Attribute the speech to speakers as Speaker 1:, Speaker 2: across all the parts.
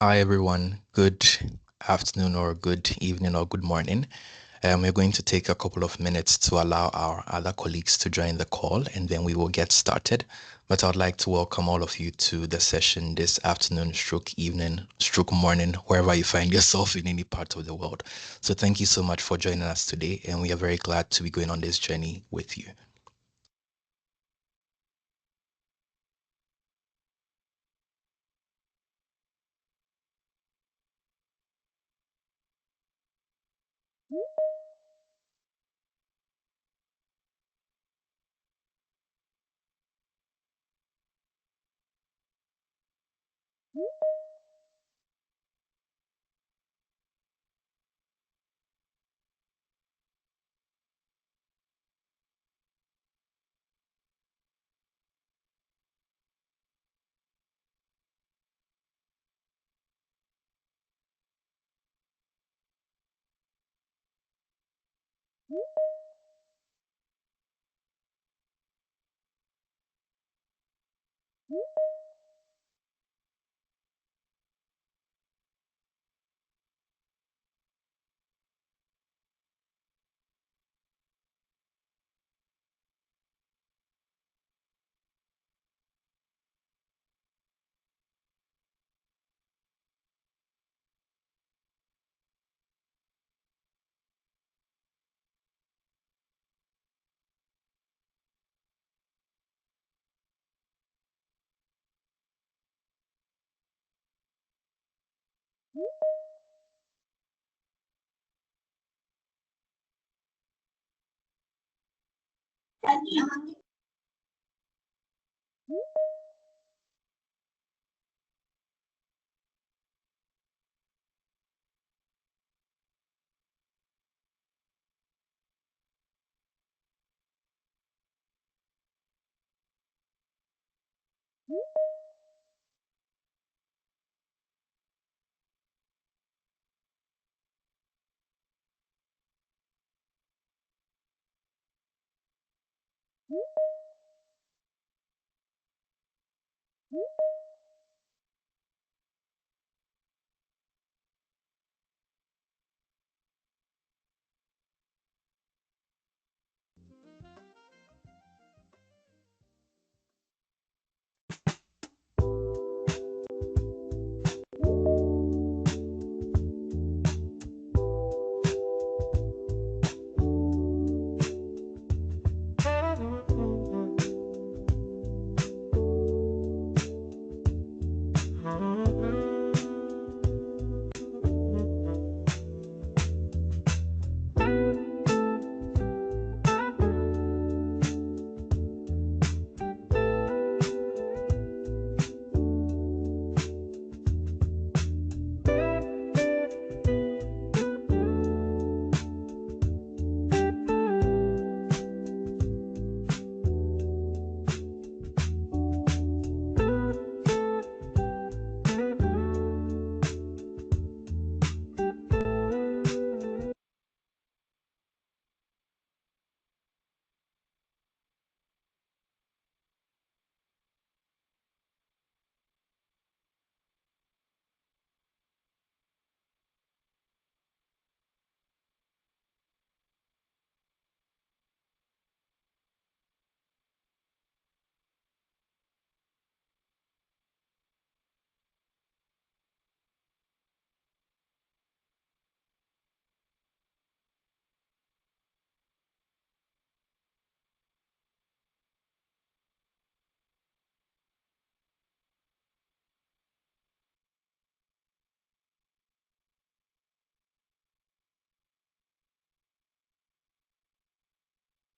Speaker 1: Hi, everyone. Good afternoon or good evening or good morning. We're going to take a couple of minutes to allow our other colleagues to join the call, and then we will get started. But I'd like to welcome all of you to the session this afternoon, stroke evening, stroke morning, wherever you find yourself in any part of the world. So thank you so much for joining us today, and we are very glad to be going on this journey with you.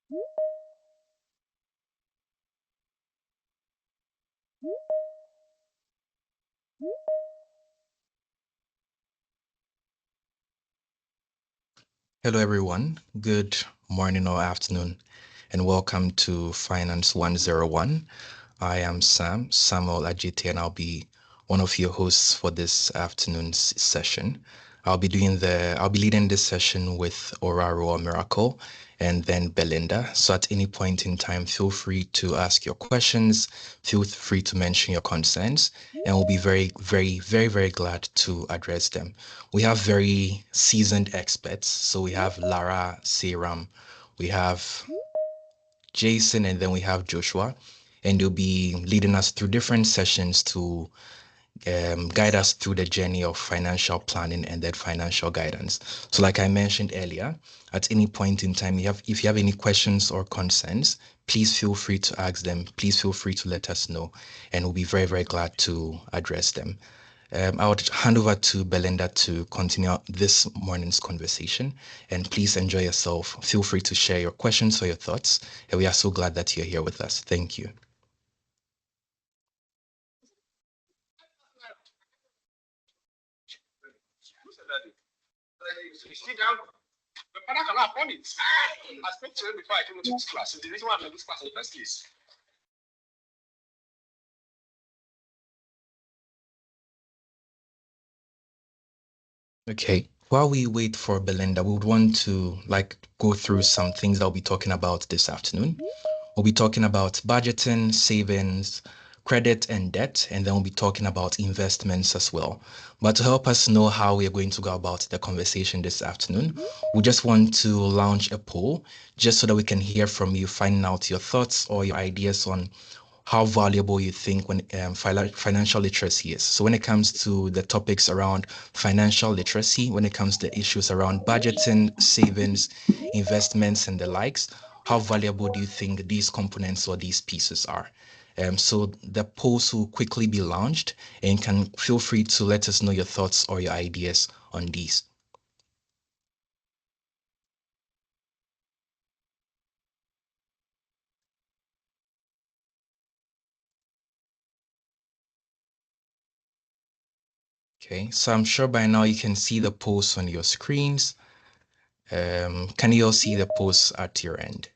Speaker 1: Hello, everyone. Good morning or afternoon, and welcome to Finance 101. I am Samuel Ajite, and I'll be one of your hosts for this afternoon's session. I'll be leading this session with Oraro or Miracle and then Belinda. So at any point in time, feel free to ask your questions, feel free to mention your concerns, and we'll be very glad to address them. We have very seasoned experts. So we have Lara, Seyram, we have Jason, and then we have Joshua, and they'll be leading us through different sessions to guide us through the journey of financial planning and then financial guidance. So, like I mentioned earlier, at any point in time, if you have any questions or concerns, please feel free to ask them. Please feel free to let us know, and we'll be very glad to address them. I would hand over to Belinda to continue this morning's conversation. And please enjoy yourself. Feel free to share your questions or your thoughts. And we are so glad that you're here with us. Thank you.
Speaker 2: Sit down. The father cannot afford it. I spoke to him before I came into this class. It's the reason why I'm in this class in the first place.
Speaker 1: Okay. While we wait for Belinda, we would want to go through some things that we'll be talking about this afternoon. We'll be talking about budgeting, savings, credit, and debt, and then we'll be talking about investments as well. But to help us know how we are going to go about the conversation this afternoon, we just want to launch a poll just so that we can hear from you, finding out your thoughts or your ideas on how valuable you think when financial literacy is. So when it comes to the topics around financial literacy, when it comes to issues around budgeting, savings, investments, and the likes, how valuable do you think these components or these pieces are? So the polls will quickly be launched, and can feel free to let us know your thoughts or your ideas on these. Okay, so I'm sure by now you can see the polls on your screens. Can you all see the polls at your end?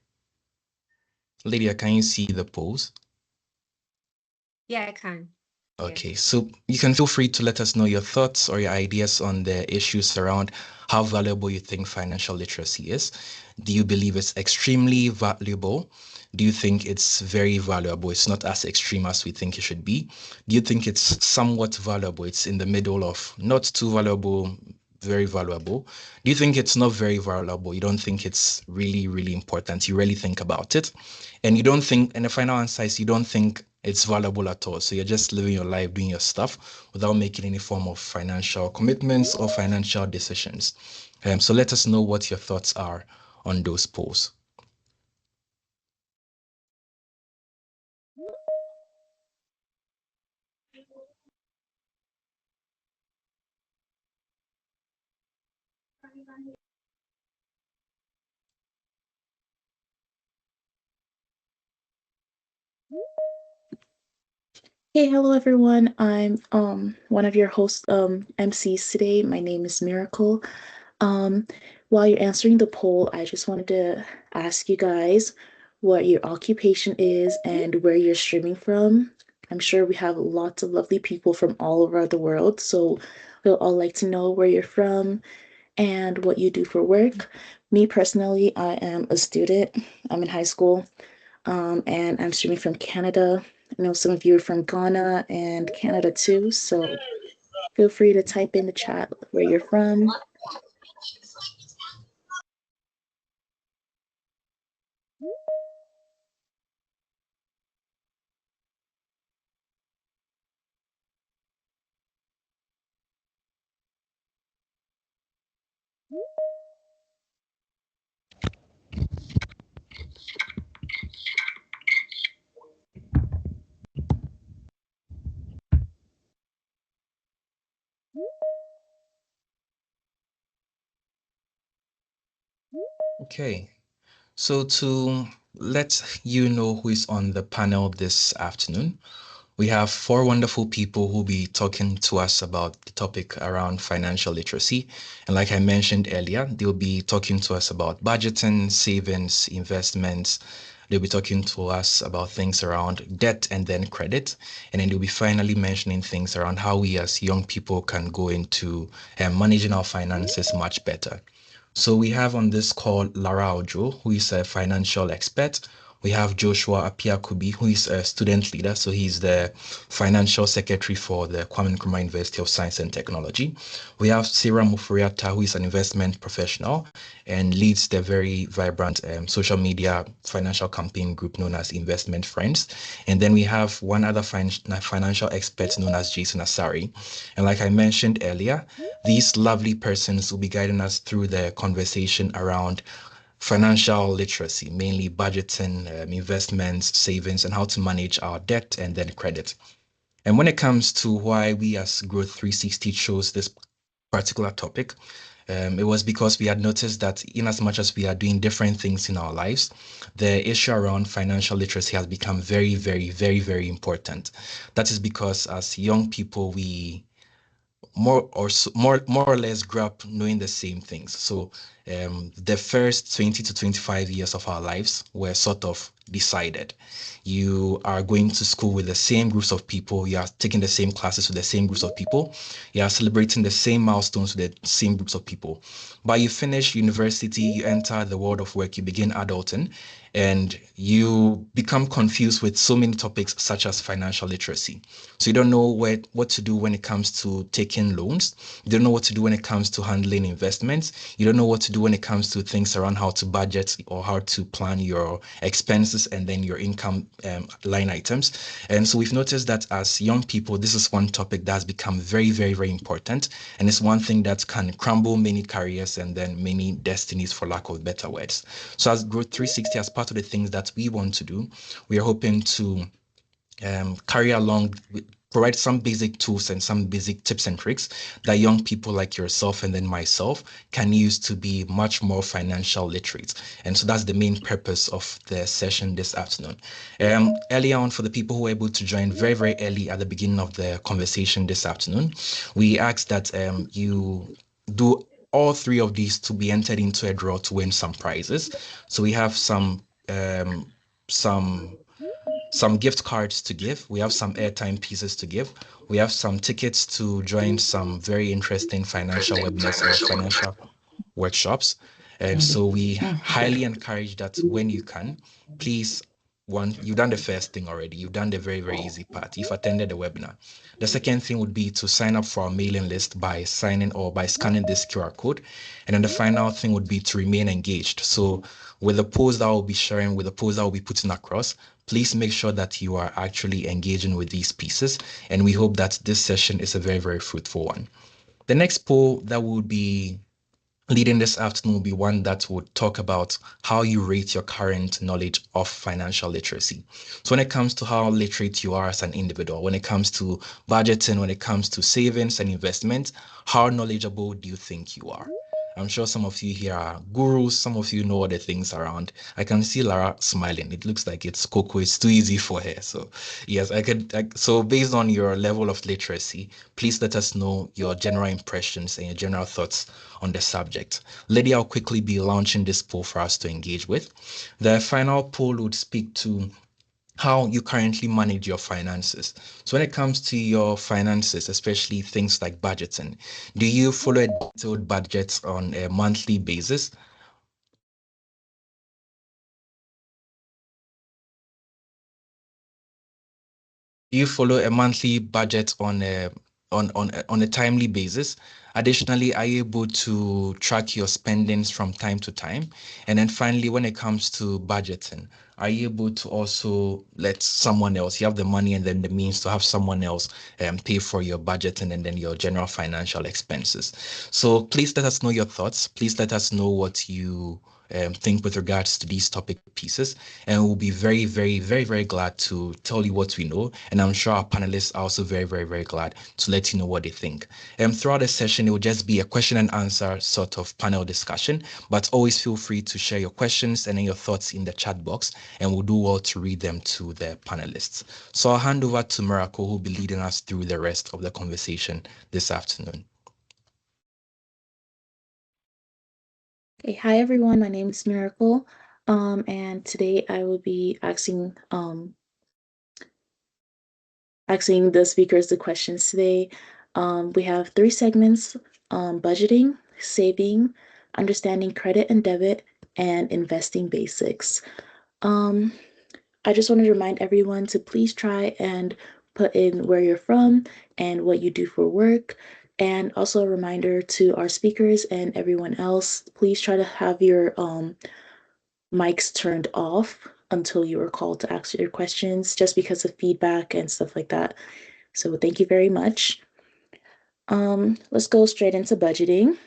Speaker 1: Lydia, can you see the polls?
Speaker 3: Yeah, I can.
Speaker 1: Okay, so you can feel free to let us know your thoughts or your ideas on the issues around how valuable you think financial literacy is. Do you believe it's extremely valuable? Do you think it's very valuable? It's not as extreme as we think it should be. Do you think it's somewhat valuable? It's in the middle of not too valuable, very valuable. Do you think it's not very valuable? You don't think it's really important? You really think about it, and you don't think, and the final answer is you don't think it's valuable at all. So you're just living your life, doing your stuff without making any form of financial commitments or financial decisions. So let us know what your thoughts are on those polls.
Speaker 4: Hey, hello everyone. I'm one of your host MCs today. My name is Miracle. Um while you're answering the poll, I just wanted to ask you guys what your occupation is and where you're streaming from. I'm sure we have lots of lovely people from all over the world, so we'll all like to know where you're from and what you do for work. Me personally, I am a student. I'm in high school, and I'm streaming from Canada. I know some of you are from Ghana and Canada too, so feel free to type in the chat where you're from.
Speaker 1: Okay, So to let you know who is on the panel this afternoon, we have four wonderful people who will be talking to us about the topic around financial literacy. And like I mentioned earlier, they'll be talking to us about budgeting, savings, investments. They'll be talking to us about things around debt and then credit. And then they'll be finally mentioning things around how we as young people can go into managing our finances much better. So we have on this call Lara, who is a financial expert. We have Joshua Appiah-Kubi, who is a student leader. So he's the financial secretary for the Kwame Nkrumah University of Science and Technology. We have Seyram, who is an investment professional and leads the very vibrant social media financial campaign group known as Investment Friends. And then we have one other financial expert known as Jason Asare. And like I mentioned earlier, these lovely persons will be guiding us through the conversation around financial literacy, mainly budgeting, investments, savings, and how to manage our debt and then credit. And when it comes to why we as Growth 360 chose this particular topic, it was because we had noticed that in as much as we are doing different things in our lives, the issue around financial literacy has become very, very, very, very important. That is because as young people, we more or less grew up knowing the same things. So the first 20 to 25 years of our lives were sort of decided. You are going to school with the same groups of people, you are taking the same classes with the same groups of people, you are celebrating the same milestones with the same groups of people. But you finish university, you enter the world of work, you begin adulting, and you become confused with so many topics such as financial literacy. So you don't know what to do when it comes to taking loans. You don't know what to do when it comes to handling investments. You don't know what to do when it comes to things around how to budget or how to plan your expenses and then your income line items. And so we've noticed that as young people, this is one topic that has become very, very, very important. And it's one thing that can crumble many careers and then many destinies, for lack of better words. So as Growth 360, as part of the things that we want to do, we are hoping to carry along, provide some basic tools and some basic tips and tricks that young people like yourself and then myself can use to be much more financial literate. And so that's the main purpose of the session this afternoon. Earlier on, for the people who were able to join very, very early at the beginning of the conversation this afternoon, we asked that you do all three of these to be entered into a draw to win some prizes. So we have some some gift cards to give. We have some airtime pieces to give. We have some tickets to join some very interesting financial webinars or financial workshops. And so we highly encourage that when you can, please, one, you've done the first thing already. You've done the very, very easy part. You've attended the webinar. The second thing would be to sign up for our mailing list by signing or by scanning this QR code. And then the final thing would be to remain engaged. So with the post that I'll be sharing, with the post that I'll be putting across, please make sure that you are actually engaging with these pieces. And we hope that this session is a very, very fruitful one. The next poll that will be leading this afternoon will be one that would talk about how you rate your current knowledge of financial literacy. So when it comes to how literate you are as an individual, when it comes to budgeting, when it comes to savings and investment, how knowledgeable do you think you are? I'm sure some of you here are gurus. Some of you know other things around. I can see Lara smiling. It looks like it's Coco. It's too easy for her. So yes, so based on your level of literacy, please let us know your general impressions and your general thoughts on the subject. Lydia will quickly be launching this poll for us to engage with. The final poll would speak to how you currently manage your finances. So when it comes to your finances, especially things like budgeting, do you follow a detailed budget on a monthly basis? Do you follow a monthly budget on a timely basis? Additionally, are you able to track your spendings from time to time? And then finally, when it comes to budgeting, are you able to also let someone else, you have the money and then the means to have someone else pay for your budgeting and then your general financial expenses? So please let us know your thoughts. Please let us know what you think with regards to these topic pieces. And we'll be very, very, very, very glad to tell you what we know. And I'm sure our panelists are also very, very, very glad to let you know what they think. Throughout the session, it will just be a question and answer sort of panel discussion, but always feel free to share your questions and your thoughts in the chat box, and we'll do well to read them to the panelists. So I'll hand over to Miracle, who will be leading us through the rest of the conversation this afternoon.
Speaker 4: Okay, hi everyone, my name is Miracle, and today I will be asking the speakers the questions today. We have 3 segments: budgeting, saving, understanding credit and debit, and investing basics. I just wanted to remind everyone to please try and put in where you're from and what you do for work. And also a reminder to our speakers and everyone else, please try to have your mics turned off until you are called to ask your questions, just because of feedback and stuff like that. So thank you very much. Let's go straight into budgeting.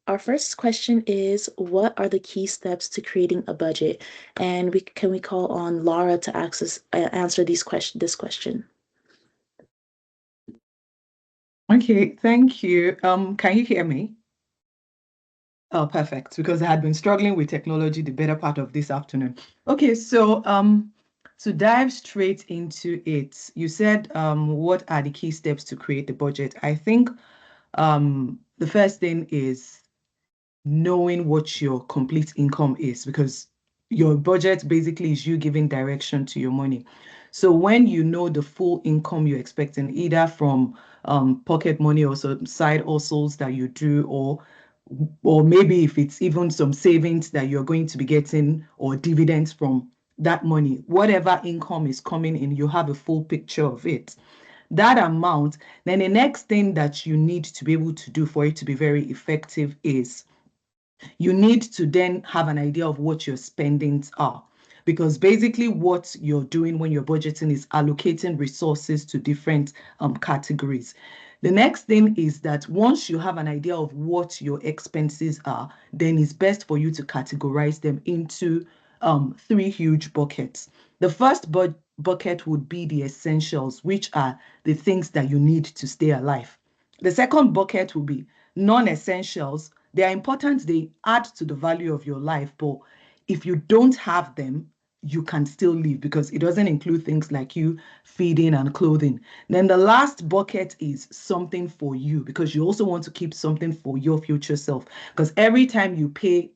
Speaker 4: Our first question is, what are the key steps to creating a budget? And can we call on Lara to answer this question?
Speaker 5: Okay, thank you. Can you hear me? Oh, perfect, because I had been struggling with technology the better part of this afternoon. Okay, so to dive straight into it, you said what are the key steps to create the budget? I think the first thing is knowing what your complete income is, because your budget basically is you giving direction to your money. So when you know the full income you're expecting, either from pocket money or some side hustles that you do, or maybe if it's even some savings that you're going to be getting or dividends from that money, whatever income is coming in, you have a full picture of it. That amount, then the next thing that you need to be able to do for it to be very effective is you need to then have an idea of what your spendings are. Because basically what you're doing when you're budgeting is allocating resources to different categories. The next thing is that once you have an idea of what your expenses are, then it's best for you to categorize them into 3 huge buckets. The first bucket would be the essentials, which are the things that you need to stay alive. The second bucket will be non-essentials. They are important, they add to the value of your life, but if you don't have them, you can still live, because it doesn't include things like you feeding and clothing. Then the last bucket is something for you, because you also want to keep something for your future self. Because every time you pay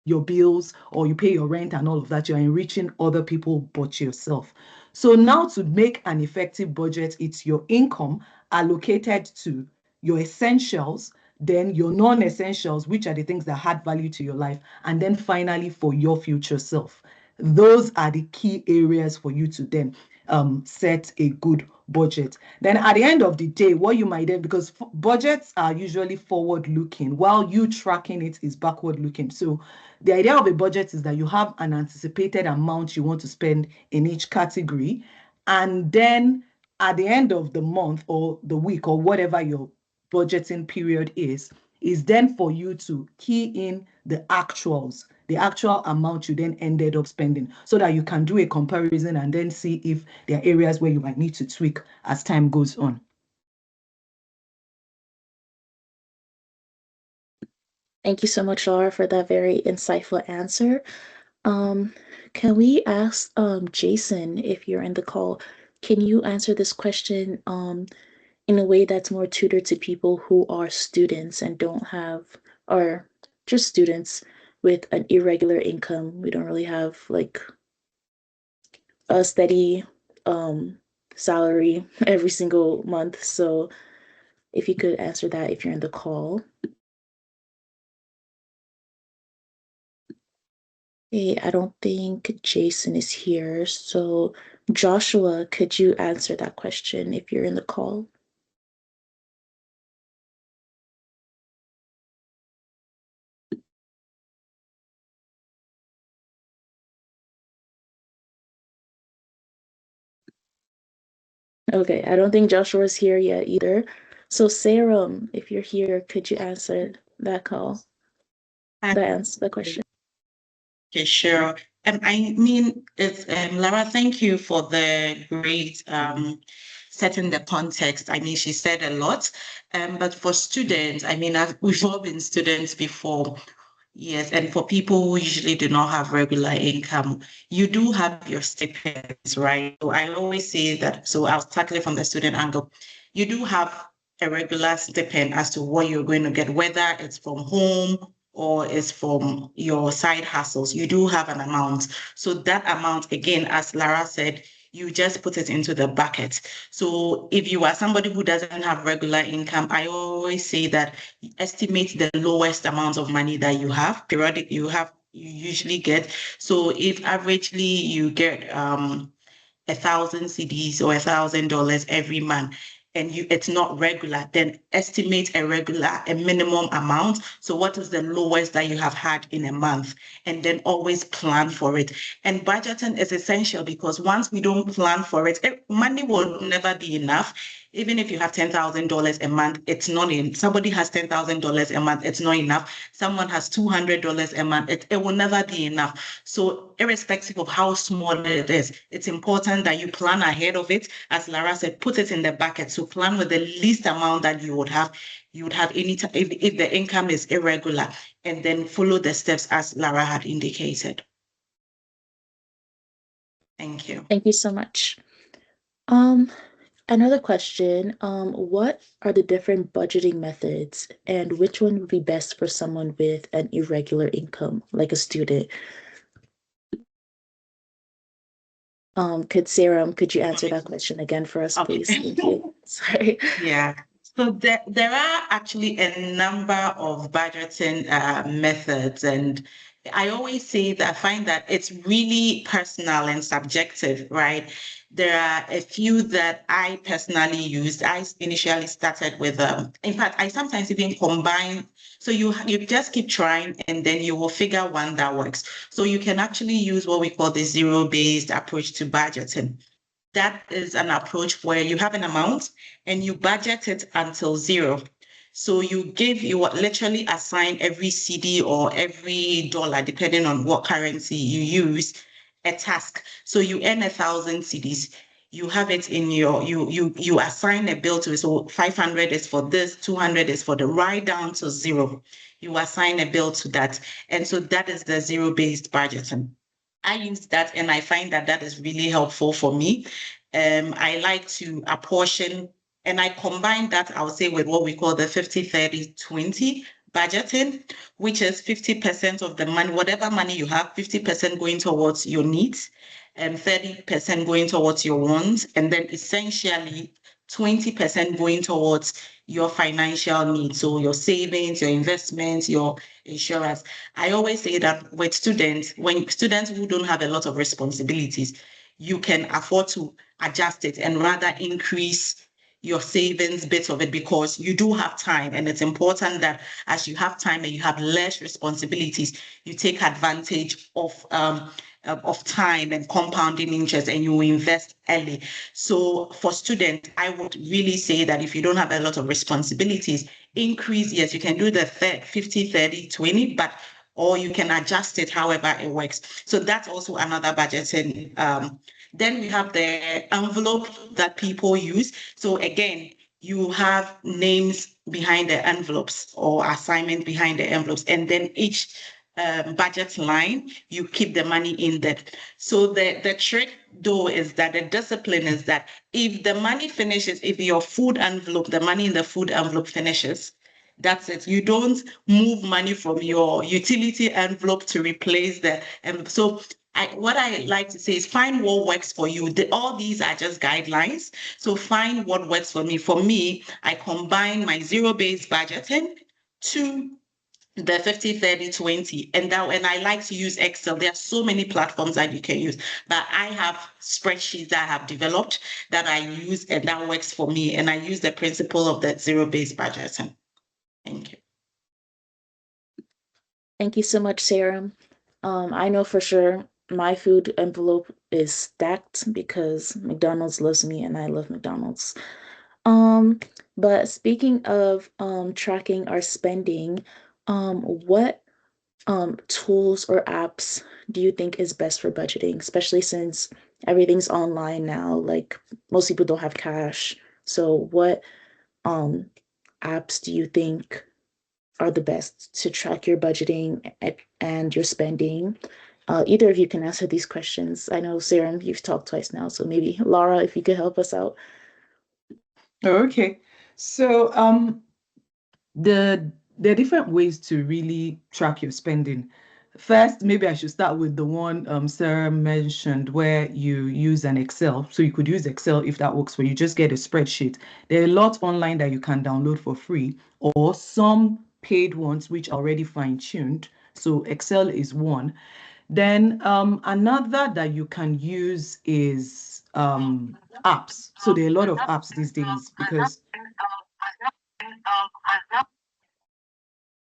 Speaker 5: your bills or you pay your rent and all of that, you're enriching other people but yourself. So now to make an effective budget, it's your income allocated to your essentials, then your non-essentials, which are the things that add value to your life, and then finally for your future self. Those are the key areas for you to then set a good budget. Then at the end of the day, what you might then, because budgets are usually forward looking, while you tracking it is backward looking. So the idea of a budget is that you have an anticipated amount you want to spend in each category, and then at the end of the month or the week or whatever your budgeting period is then for you to key in the actuals, the actual amount you then ended up spending, so that you can do a comparison and then see if there are areas where you might need to tweak as time goes on.
Speaker 4: Thank you so much, Laura, for that very insightful answer. Can we ask Jason, if you're in the call, can you answer this question in a way that's more tutored to people who are students and don't have, or just students with an irregular income? We don't really have like a steady salary every single month. So if you could answer that if you're in the call. Hey, I don't think Jason is here. So Joshua, could you answer that question if you're in the call? Okay, I don't think Joshua's here yet either. So Seyram, if you're here, could you answer that call? The question.
Speaker 6: Okay, sure. I mean, it's Lara, thank you for the great setting the context. I mean, she said a lot. But for students, I mean, we've all been students before. Yes, and for people who usually do not have regular income, you do have your stipends, right? So I always say that, so I'll tackle it from the student angle. You do have a regular stipend as to what you're going to get, whether it's from home or it's from your side hustles. You do have an amount. So that amount, again, as Lara said, you just put it into the bucket. So if you are somebody who doesn't have regular income, I always say that estimate the lowest amount of money that you have, you usually get. So if averagely you get 1,000 cedis or $1,000 every month, and it's not regular, then estimate a minimum amount. So what is the lowest that you have had in a month? And then always plan for it. And budgeting is essential because once we don't plan for it, money will never be enough. Even if you have $10,000 a month, it's not in. Somebody has $10,000 a month, it's not enough. Someone has $200 a month, it will never be enough. So irrespective of how small it is, it's important that you plan ahead of it. As Lara said, put it in the bucket. So plan with the least amount that you would have. You would have any time if the income is irregular, and then follow the steps as Lara had indicated. Thank you.
Speaker 4: Thank you so much. Another question, what are the different budgeting methods and which one would be best for someone with an irregular income, like a student? Could you answer that question again for us,
Speaker 6: Okay.
Speaker 4: please? Thank you. Sorry.
Speaker 6: Yeah. So there are actually a number of budgeting methods, and I always say that I find that it's really personal and subjective, right? There are a few that I personally used. I initially started with, in fact, I sometimes even combine. So you just keep trying, and then you will figure one that works. So you can actually use what we call the zero-based approach to budgeting. That is an approach where you have an amount and you budget it until zero. So you literally assign every CD or every dollar, depending on what currency you use, a task. So you earn 1,000 CDs. You have it in you assign a bill to it. So 500 is for this, 200 is for the right down to zero. You assign a bill to that. And so that is the zero-based budgeting. I use that and I find that that is really helpful for me. I like to apportion and I combine that, I would say, with what we call the 50-30-20 budgeting, which is 50% of the money, whatever money you have, 50% going towards your needs and 30% going towards your wants, and then essentially 20% going towards your financial needs. So your savings, your investments, your insurance. I always say that with students, when students who don't have a lot of responsibilities, you can afford to adjust it and rather increase your savings bit of it because you do have time. And it's important that as you have time and you have less responsibilities, you take advantage of time and compounding interest and you invest early. So for students, I would really say that if you don't have a lot of responsibilities, increase, yes, you can do the 50-30-20, but or you can adjust it however it works. So that's also another budgeting. Then we have the envelope that people use. So again, you have names behind the envelopes or assignment behind the envelopes, and then each budget line, you keep the money in there. So the trick though is that the discipline is that if the money finishes, if your food envelope, the money in the food envelope finishes, that's it. You don't move money from your utility envelope to replace the envelope. So what I like to say is find what works for you. All these are just guidelines. So find what works for me. For me, I combine my zero-based budgeting to the 50-30-20, and I like to use Excel. There are so many platforms that you can use, but I have spreadsheets that I have developed that I use and that works for me, and I use the principle of that zero-based budgeting. Thank you.
Speaker 4: Thank you so much, Seyram. I know for sure my food envelope is stacked because McDonald's loves me and I love McDonald's. But speaking of tracking our spending, what tools or apps do you think is best for budgeting, especially since everything's online now? Like most people don't have cash. So what apps do you think are the best to track your budgeting and your spending? Either of you can answer these questions. I know, Seyram, you've talked twice now, so maybe Lara, if you could help us out.
Speaker 5: Okay. So there are different ways to really track your spending. First, maybe I should start with the one Sarah mentioned where you use an Excel. So you could use Excel if that works for you. Just get a spreadsheet. There are a lot online that you can download for free, or some paid ones which are already fine-tuned. So Excel is one. Then another that you can use is apps. So there are a lot of apps these days because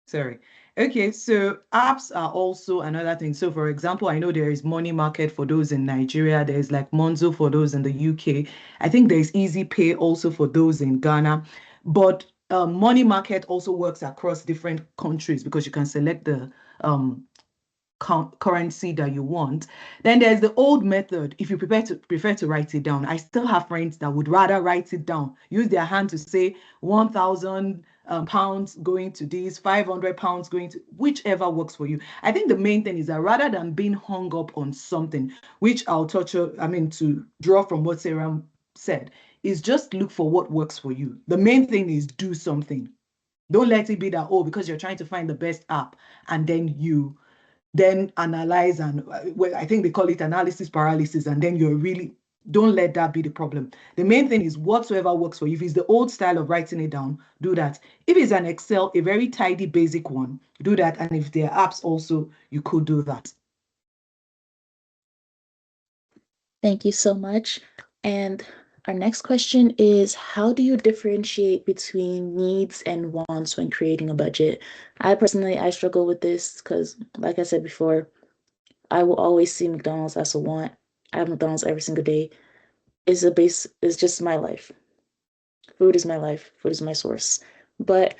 Speaker 5: sorry. Okay, so apps are also another thing. So for example, I know there is Money Market for those in Nigeria. There's like Monzo for those in the UK. I think there's Easy Pay also for those in Ghana. But Money Market also works across different countries because you can select the currency that you want. Then there's the old method. If you prefer to write it down, I still have friends that would rather write it down, use their hand to say 1,000 pounds going to this, 500 pounds going to whichever works for you. I think the main thing is that rather than being hung up on something, which I'll touch on, to draw from what Seyram said, is just look for what works for you. The main thing is do something. Don't let it be that, oh, because you're trying to find the best app and then analyze and well, I think they call it analysis paralysis, and then you're really don't let that be the problem. The main thing is whatsoever works for you. If it's the old style of writing it down, do that. If it's an Excel, a very tidy basic one, do that. And if there are apps also, you could do that.
Speaker 4: Thank you so much. And our next question is, how do you differentiate between needs and wants when creating a budget? I struggle with this because, like I said before, I will always see McDonald's as a want. I have McDonald's every single day. It's just my life. Food is my life. Food is my source. But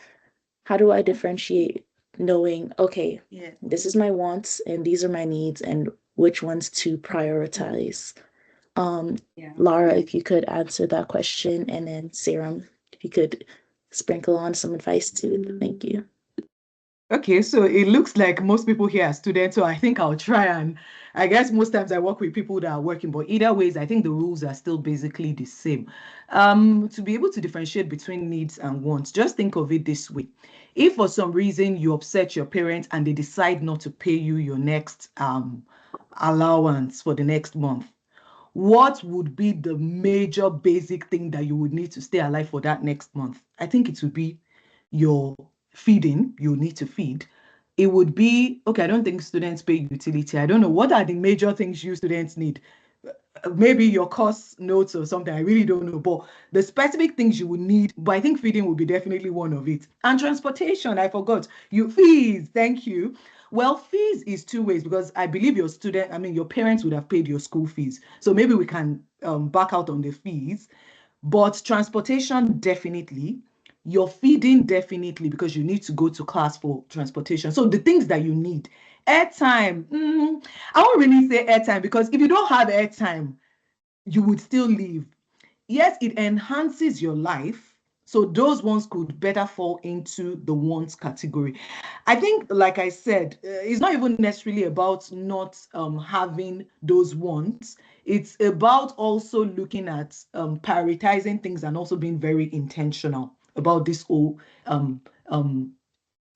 Speaker 4: how do I differentiate knowing, okay, this is my wants and these are my needs and which ones to prioritize? Lara, if you could answer that question, and then Seyram, if you could sprinkle on some advice too. Thank you.
Speaker 5: Okay, so it looks like most people here are students, so I think I'll try, and I guess most times I work with people that are working, but either ways, I think the rules are still basically the same. To be able to differentiate between needs and wants, just think of it this way. If for some reason you upset your parents and they decide not to pay you your next allowance for the next month, what would be the major basic thing that you would need to stay alive for that next month? I think it would be your feeding. You need to feed. It would be, okay, I don't think students pay utility. I don't know. What are the major things you students need? Maybe your course notes or something. I really don't know. But the specific things you would need, but I think feeding would be definitely one of it. And transportation, I forgot. Fees, thank you. Well, fees is two ways because I believe your parents would have paid your school fees. So maybe we can back out on the fees. But transportation, definitely. Your feeding, definitely, because you need to go to class for transportation. So the things that you need. Airtime. I won't really say airtime because if you don't have airtime, you would still live. Yes, it enhances your life. So those ones could better fall into the wants category. I think, like I said, it's not even necessarily about not having those wants. It's about also looking at prioritizing things and also being very intentional about this whole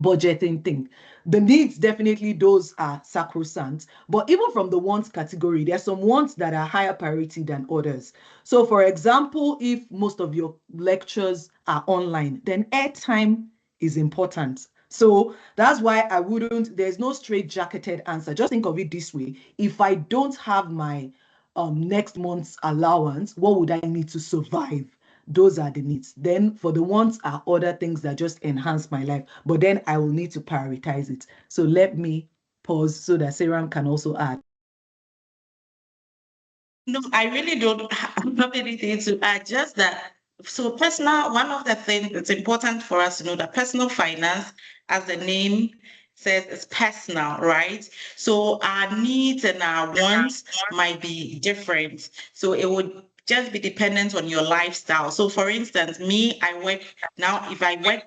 Speaker 5: budgeting thing. The needs, definitely, those are sacrosanct. But even from the wants category, there are some wants that are higher priority than others. So for example, if most of your lectures are online, then airtime is important. So that's why there's no straight-jacketed answer. Just think of it this way. If I don't have my next month's allowance, what would I need to survive? Those are the needs. Then for the wants are other things that just enhance my life, but then I will need to prioritize it. So let me pause so that Seyram can also add.
Speaker 6: No, I really don't have anything to add, just that. So one of the things that's important for us to know that personal finance, as the name says it's personal, right? So our needs and our wants might be different. So it would just be dependent on your lifestyle. So for instance, me, I work now, if I work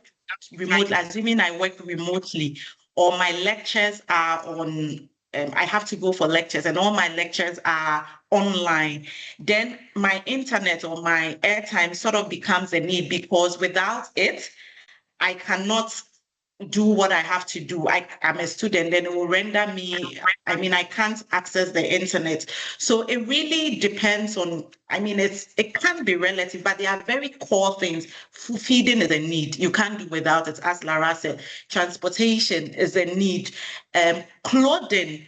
Speaker 6: remotely, assuming I work remotely, or my lectures are on, I have to go for lectures and all my lectures are online, then my internet or my airtime sort of becomes a need, because without it, I cannot do what I have to do. I'm a student, then it will render me, I mean, I can't access the internet. So it really depends on, I mean, it can be relative, but there are very core things. Feeding is a need. You can't do without it. As Lara said, transportation is a need. Clothing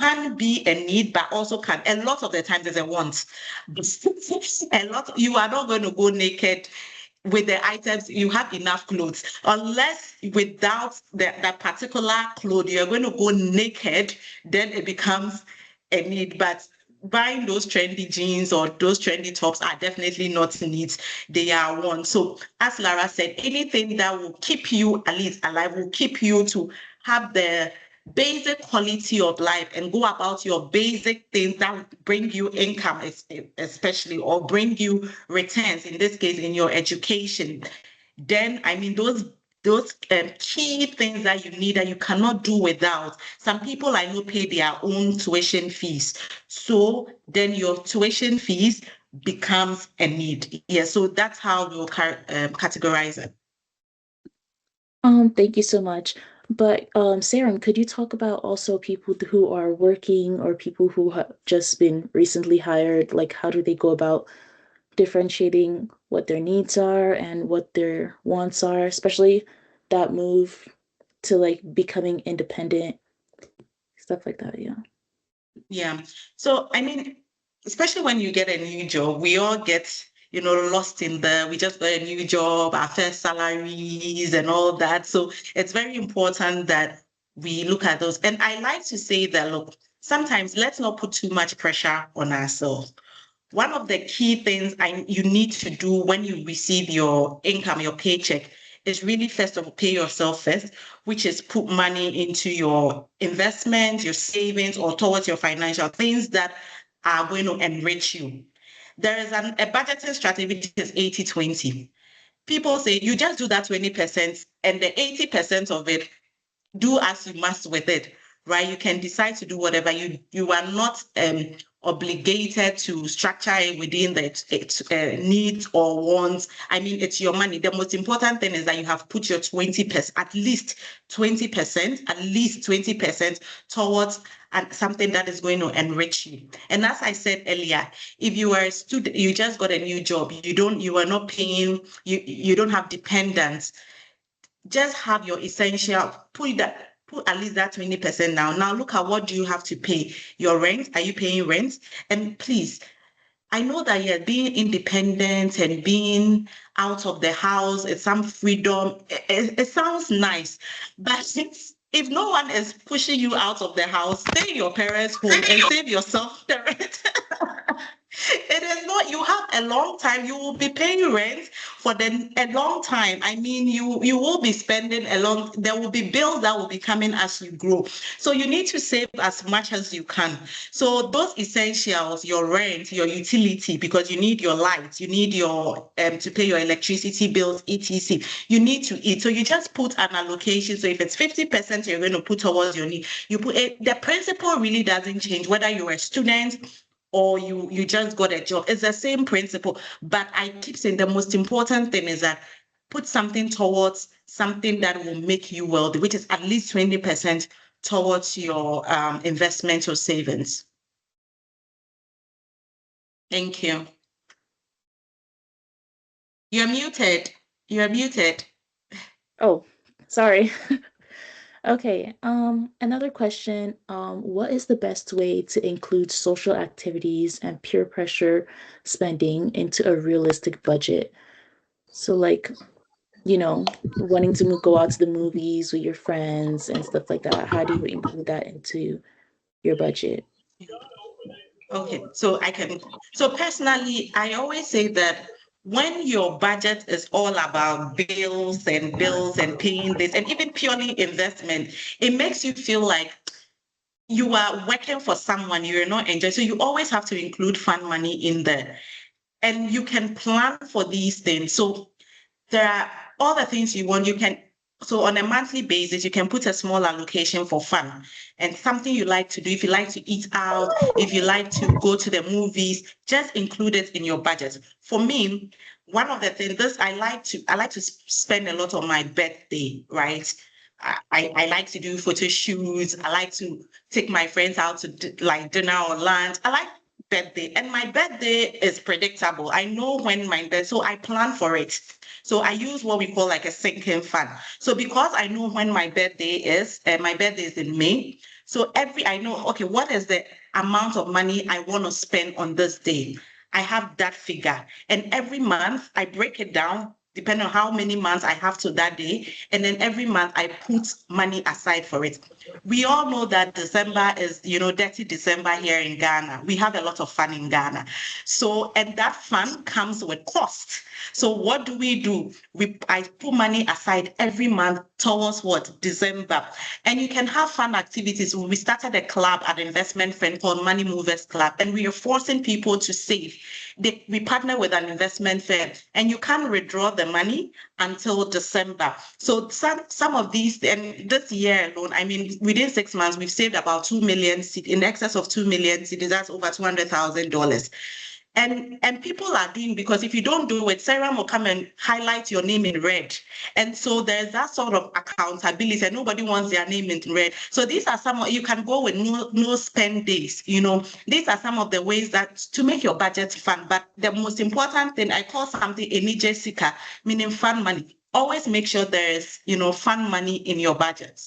Speaker 6: can be a need, but also can, a lot of the times, is a want. A lot, you are not going to go naked with the items. You have enough clothes, unless without that particular clothes you're going to go naked, then it becomes a need. But buying those trendy jeans or those trendy tops are definitely not needs, they are wants. So as Lara said, anything that will keep you at least alive, will keep you to have the basic quality of life and go about your basic things that bring you income, especially, or bring you returns, in this case in your education, then I mean those key things that you need, that you cannot do without. Some people I know pay their own tuition fees, so then your tuition fees becomes a need. Yeah, so that's how we'll categorize it.
Speaker 4: Thank you so much. But Seyram, could you talk about also people who are working or people who have just been recently hired? Like, how do they go about differentiating what their needs are and what their wants are, especially that move to like becoming independent, stuff like that? Yeah.
Speaker 6: Yeah. So, I mean, especially when you get a new job, we all get, lost in we just got a new job, our first salaries and all that. So it's very important that we look at those. And I like to say that, look, sometimes let's not put too much pressure on ourselves. One of the key things you need to do when you receive your income, your paycheck, is really first of all pay yourself first, which is put money into your investment, your savings, or towards your financial things that are going to enrich you. There is a budgeting strategy which is 80-20. People say you just do that 20%, and the 80% of it, do as you must with it, right? You can decide to do whatever. You are not obligated to structure it within the needs or wants. I mean, it's your money. The most important thing is that you have put your 20%, at least 20% towards something that is going to enrich you. And as I said earlier, if you are a student, you just got a new job, you are not paying, you don't have dependents, just have your essential, put at least that 20% now. Now look at what do you have to pay. Your rent, are you paying rent? And please, I know that you're being independent and being out of the house, it's some freedom. It sounds nice, but if no one is pushing you out of the house, stay in your parents' home and save yourself the rent. It is not, you have a long time, you will be paying rent for a long time. I mean, you will be spending there will be bills that will be coming as you grow. So you need to save as much as you can. So those essentials, your rent, your utility, because you need your lights, you need your to pay your electricity bills, etc. You need to eat. So you just put an allocation. So if it's 50% you're going to put towards your need, you put it. The principle really doesn't change whether you're a student or you just got a job. It's the same principle. But I keep saying the most important thing is that put something towards something that will make you wealthy, which is at least 20% towards your investment or savings. Thank you. You're muted. You're muted.
Speaker 4: Oh, sorry. Okay, another question. What is the best way to include social activities and peer pressure spending into a realistic budget? So like, wanting to go out to the movies with your friends and stuff like that. How do you include that into your budget?
Speaker 6: Okay, so personally, I always say that when your budget is all about bills and paying this and even purely investment, it makes you feel like you are working for someone, you're not enjoying. So you always have to include fund money in there. And you can plan for these things. So there are all the things you want. You can, so on a monthly basis, you can put a small allocation for fun and something you like to do. If you like to eat out, if you like to go to the movies, just include it in your budget. For me, one of the things, I like to spend a lot on my birthday, right? I like to do photo shoots. I like to take my friends out to like dinner or lunch. I like birthday, and my birthday is predictable. I know when my birthday, so I plan for it. So I use what we call like a sinking fund. So because I know when my birthday is in May. So I know, okay, what is the amount of money I want to spend on this day? I have that figure. And every month I break it down depending on how many months I have to that day. And then every month I put money aside for it. We all know that December is, dirty December here in Ghana. We have a lot of fun in Ghana. So, and that fun comes with cost. So what do? I put money aside every month towards what? December. And you can have fun activities. We started a club at Investment Friend called Money Movers Club, and we are forcing people to save. We partner with an investment firm, and you can't withdraw the money until December. So some of these, and this year alone, I mean, within 6 months, we've saved about 2 million, in excess of 2 million cedis. That's over $200,000. And people are doing, because if you don't do it, Seyram will come and highlight your name in red. And so there's that sort of accountability, and nobody wants their name in red. So these are you can go with no spend days. These are some of the ways that to make your budget fun. But the most important thing, I call something Enije Sika, meaning fun money. Always make sure there is, fun money in your budget.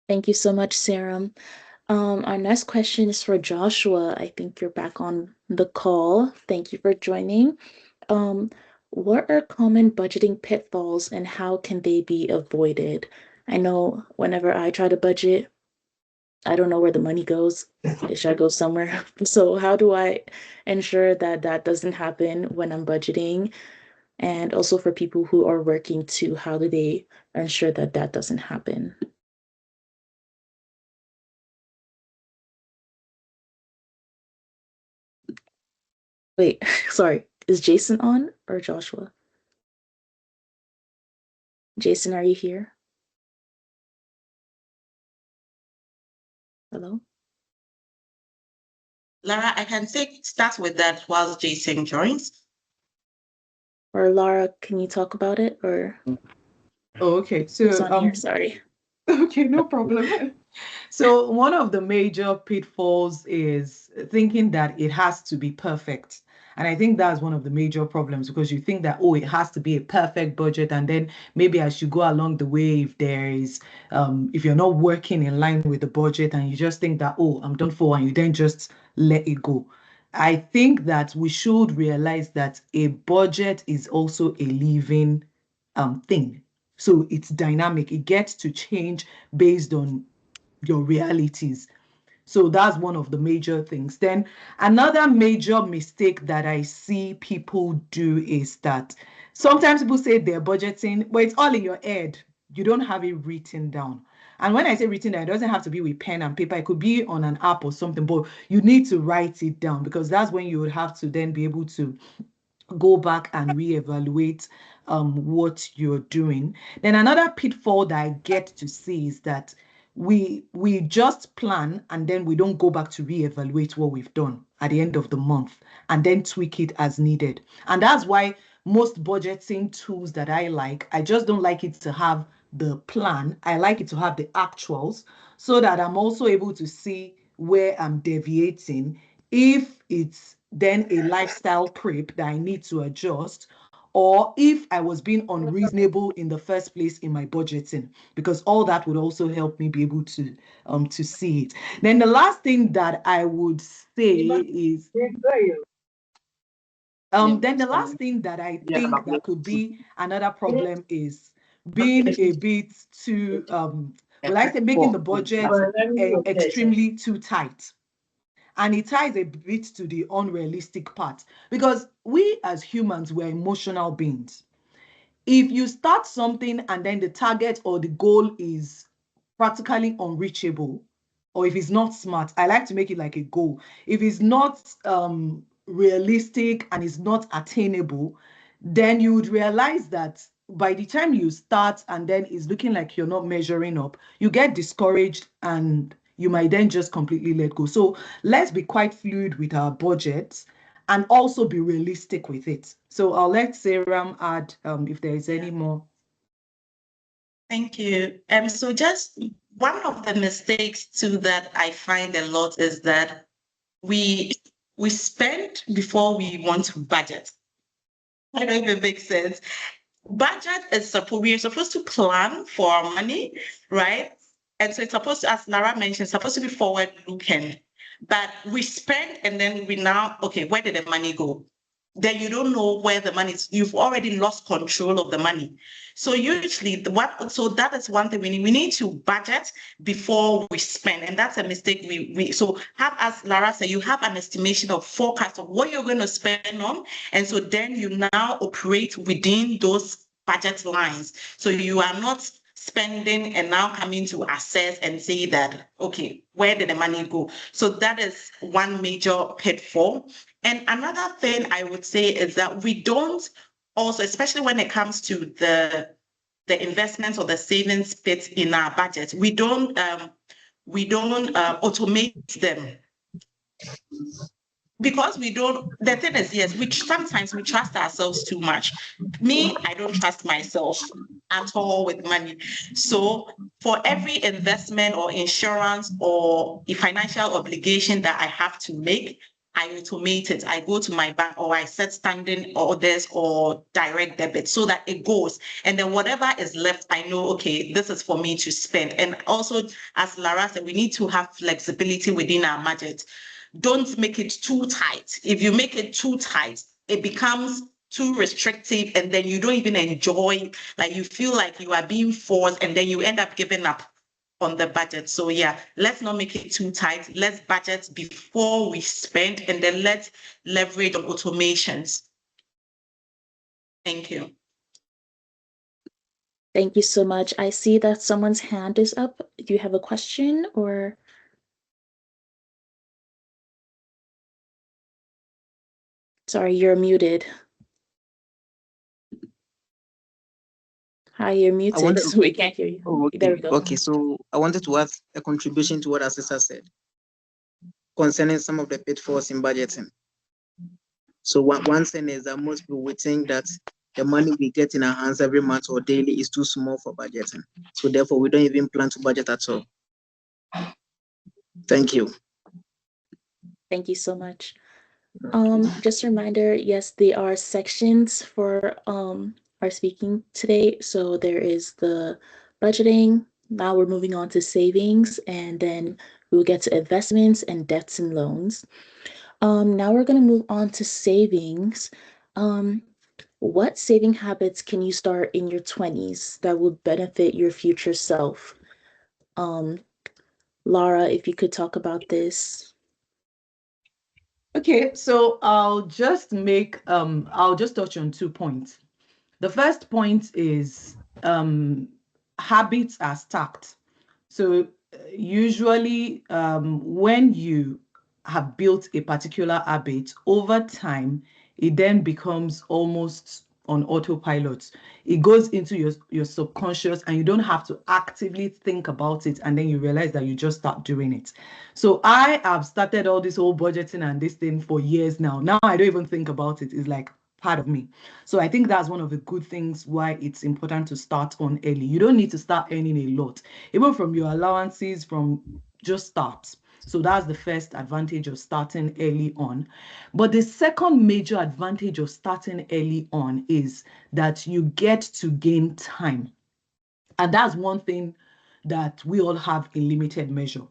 Speaker 4: Thank you so much, Seyram. Our next question is for Joshua. I think you're back on the call. Thank you for joining. What are common budgeting pitfalls and how can they be avoided? I know whenever I try to budget, I don't know where the money goes. It should go somewhere. So how do I ensure that that doesn't happen when I'm budgeting? And also for people who are working too, how do they ensure that that doesn't happen? Wait, sorry. Is Jason on or Joshua? Jason, are you here? Hello?
Speaker 6: Lara, I can start with that while Jason joins.
Speaker 4: Or Lara, can you talk about it? Or
Speaker 5: Oh, okay. So
Speaker 4: who's on here? Sorry.
Speaker 5: Okay, no problem. So one of the major pitfalls is thinking that it has to be perfect. And I think that's one of the major problems, because you think that, oh, it has to be a perfect budget. And then maybe as you go along the way, if there is, if you're not working in line with the budget and you just think that, oh, I'm done for, and you then just let it go. I think that we should realize that a budget is also a living thing. So it's dynamic. It gets to change based on your realities. So that's one of the major things. Then another major mistake that I see people do is that sometimes people say they're budgeting, but it's all in your head. You don't have it written down. And when I say written down, it doesn't have to be with pen and paper. It could be on an app or something, but you need to write it down, because that's when you would have to then be able to go back and reevaluate what you're doing. Then another pitfall that I get to see is that we just plan and then we don't go back to reevaluate what we've done at the end of the month and then tweak it as needed. And that's why most budgeting tools that I just don't like it to have the plan. I like it to have the actuals, so that I'm also able to see where I'm deviating, if it's then a lifestyle creep that I need to adjust, or if I was being unreasonable in the first place in my budgeting, because all that would also help me be able to see it. Then the last thing that I would say is then the last thing that I think that could be another problem is being a bit too will I say making the budget extremely too tight. And it ties a bit to the unrealistic part, because we as humans, we're emotional beings. If you start something and then the target or the goal is practically unreachable, or if it's not smart, I like to make it like a goal. If it's not realistic and it's not attainable, then you would realize that by the time you start and then it's looking like you're not measuring up, you get discouraged and you might then just completely let go. So let's be quite fluid with our budgets and also be realistic with it. So I'll let Seyram add if there is any more.
Speaker 6: Thank you. So just one of the mistakes too that I find a lot is that we spend before we want to budget. I don't know if it makes sense. Budget is we're supposed to plan for our money, right? And so it's supposed to, as Lara mentioned, supposed to be forward looking. But we spend and then we now, okay, where did the money go? Then you don't know where the money is. You've already lost control of the money. So usually so that is one thing we need to budget before we spend. And that's a mistake so have, as Lara said, you have an estimation of forecast of what you're going to spend on. And so then you now operate within those budget lines. So you are not spending and now coming to assess and say that, okay, where did the money go? So that is one major pitfall. And another thing I would say is that we don't also, especially when it comes to the investments or the savings bit in our budget, we don't automate them. Because the thing is, yes, sometimes we trust ourselves too much. Me, I don't trust myself at all with money. So for every investment or insurance or a financial obligation that I have to make, I automate it. I go to my bank or I set standing orders or direct debit so that it goes. And then whatever is left, I know, okay, this is for me to spend. And also, as Lara said, we need to have flexibility within our budget. Don't make it too tight. If you make it too tight, it becomes too restrictive and then you don't even enjoy, like you feel like you are being forced and then you end up giving up on the budget. So yeah, let's not make it too tight. Let's budget before we spend and then let's leverage on automations. Thank you.
Speaker 4: Thank you so much. I see that someone's hand is up. Do you have a question or? Sorry, you're muted. Hi, you're muted, so we can't hear you.
Speaker 7: Oh, okay.
Speaker 4: There we go.
Speaker 7: Okay, so I wanted to add a contribution to what Asisa said concerning some of the pitfalls in budgeting. So one thing is that most people would think that the money we get in our hands every month or daily is too small for budgeting. So therefore, we don't even plan to budget at all. Thank you.
Speaker 4: Thank you so much. Just a reminder, yes, there are sections for our speaking today. So there is the budgeting. Now we're moving on to savings, and then we'll get to investments and debts and loans. Now we're going to move on to savings. What saving habits can you start in your 20s that will benefit your future self? Lara, if you could talk about this.
Speaker 5: Okay, so I'll just touch on 2 points. The first point is habits are stacked. So usually when you have built a particular habit, over time, it then becomes almost on autopilot. It goes into your subconscious and you don't have to actively think about it, and then you realize that you just start doing it. So I have started all this whole budgeting and this thing for years now. Now I don't even think about it. It's like part of me. So I think that's one of the good things why it's important to start on early. You don't need to start earning a lot, even from your allowances, from just start. So that's the first advantage of starting early on. But the second major advantage of starting early on is that you get to gain time. And that's one thing that we all have in limited measure.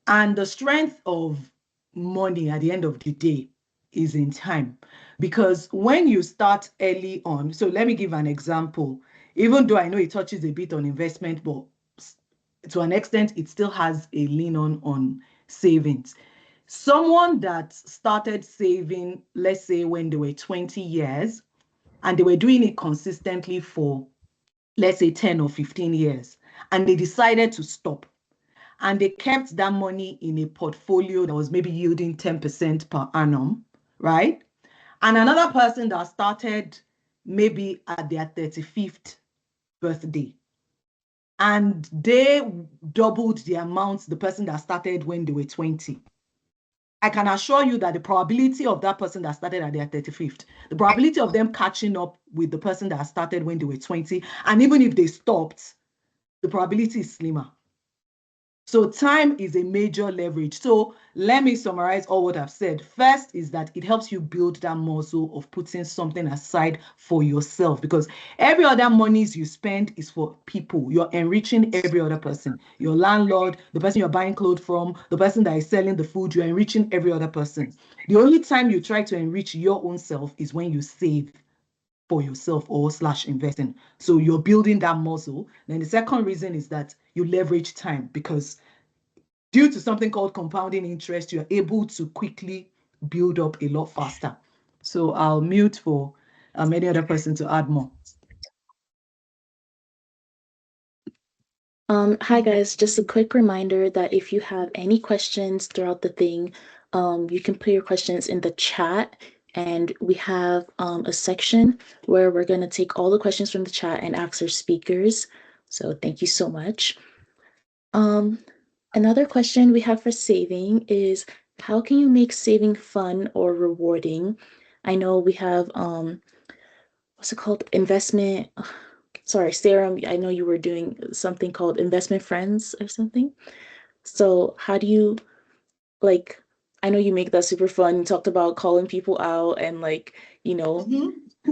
Speaker 5: And the strength of money at the end of the day is in time. Because when you start early on, so let me give an example. Even though I know it touches a bit on investment, but to an extent, it still has a lean on savings. Someone that started saving, let's say when they were 20 years, and they were doing it consistently for, let's say 10 or 15 years, and they decided to stop. And they kept that money in a portfolio that was maybe yielding 10% per annum, right? And another person that started maybe at their 35th birthday, and they doubled the amount the person that started when they were 20. I can assure you that the probability of that person that started at their 35th, the probability of them catching up with the person that started when they were 20, and even if they stopped, the probability is slimmer. So time is a major leverage. So let me summarize all what I've said. First is that it helps you build that muscle of putting something aside for yourself, because every other monies you spend is for people. You're enriching every other person. Your landlord, the person you're buying clothes from, the person that is selling the food, you're enriching every other person. The only time you try to enrich your own self is when you save for yourself or / investing. So you're building that muscle. Then the second reason is that you leverage time, because due to something called compounding interest, you're able to quickly build up a lot faster. So I'll mute for any other person to add more.
Speaker 4: Hi guys, just a quick reminder that if you have any questions throughout the thing, you can put your questions in the chat, and we have a section where we're going to take all the questions from the chat and ask our speakers. So thank you so much. Another question we have for saving is, how can you make saving fun or rewarding? I know we have what's it called? Investment. Sorry, Seyram, I know you were doing something called investment friends or something. So how do you, like, I know you make that super fun. You talked about calling people out and, like, you know,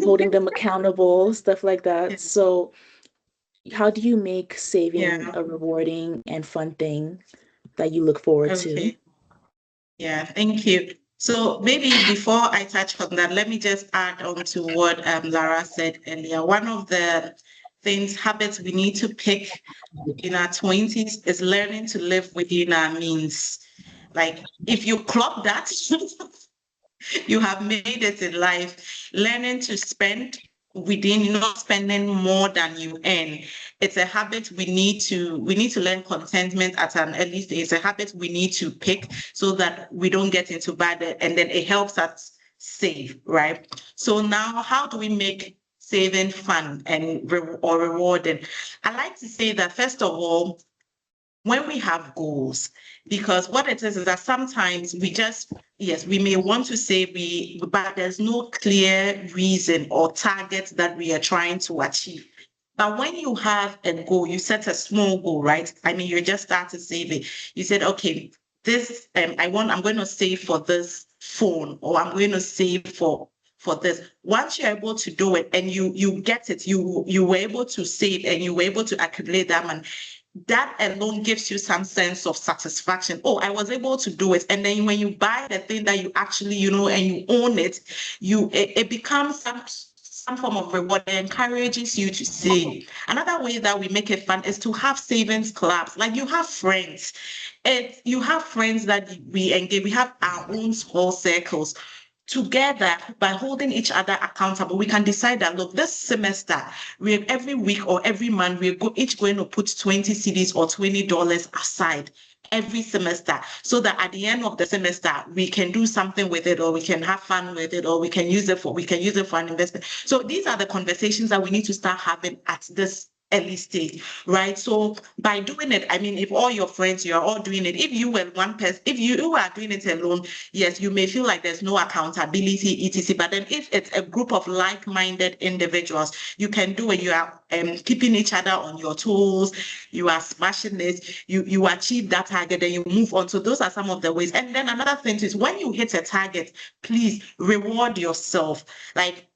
Speaker 4: holding them accountable, stuff like that. So how do you make saving a rewarding and fun thing that you look forward to?
Speaker 6: Yeah, thank you. So maybe before I touch on that, let me just add on to what Lara said earlier. One of the habits we need to pick in our 20s is learning to live within our means. Like, if you clock that, you have made it in life. Learning to spend within, not spending more than you earn. It's a habit we need to learn contentment at an early stage. It's a habit we need to pick so that we don't get into bad debt, and then it helps us save, right? So now, how do we make saving fun and or rewarding? I like to say that, first of all, when we have goals, because what it is that sometimes we may want to say but there's no clear reason or target that we are trying to achieve. But when you have a goal, you set a small goal, right? I mean, you just started saving. You said, okay, this I'm going to save for this phone, or I'm going to save for this. Once you're able to do it and you get it, you were able to save and you were able to accumulate that money, that alone gives you some sense of satisfaction. Oh, I was able to do it. And then when you buy the thing that you actually, and you own it, it becomes some form of reward that encourages you to save. Another way that we make it fun is to have savings clubs. Like, you have friends. You have friends that we engage. We have our own small circles. Together, by holding each other accountable, we can decide that, look, this semester, every week or every month, we're each going to put 20 cedis or $20 aside every semester, so that at the end of the semester, we can do something with it, or we can have fun with it, or we can use it for an investment. So these are the conversations that we need to start having at this early stage, right? So by doing it, I mean, if all your friends, you're all doing it, if you were one person, if you are doing it alone, yes, you may feel like there's no accountability, etc. But then if it's a group of like-minded individuals, you can do it. You are keeping each other on your toes, you are smashing it, you achieve that target, then you move on. So those are some of the ways. And then another thing is, when you hit a target, please reward yourself. Like,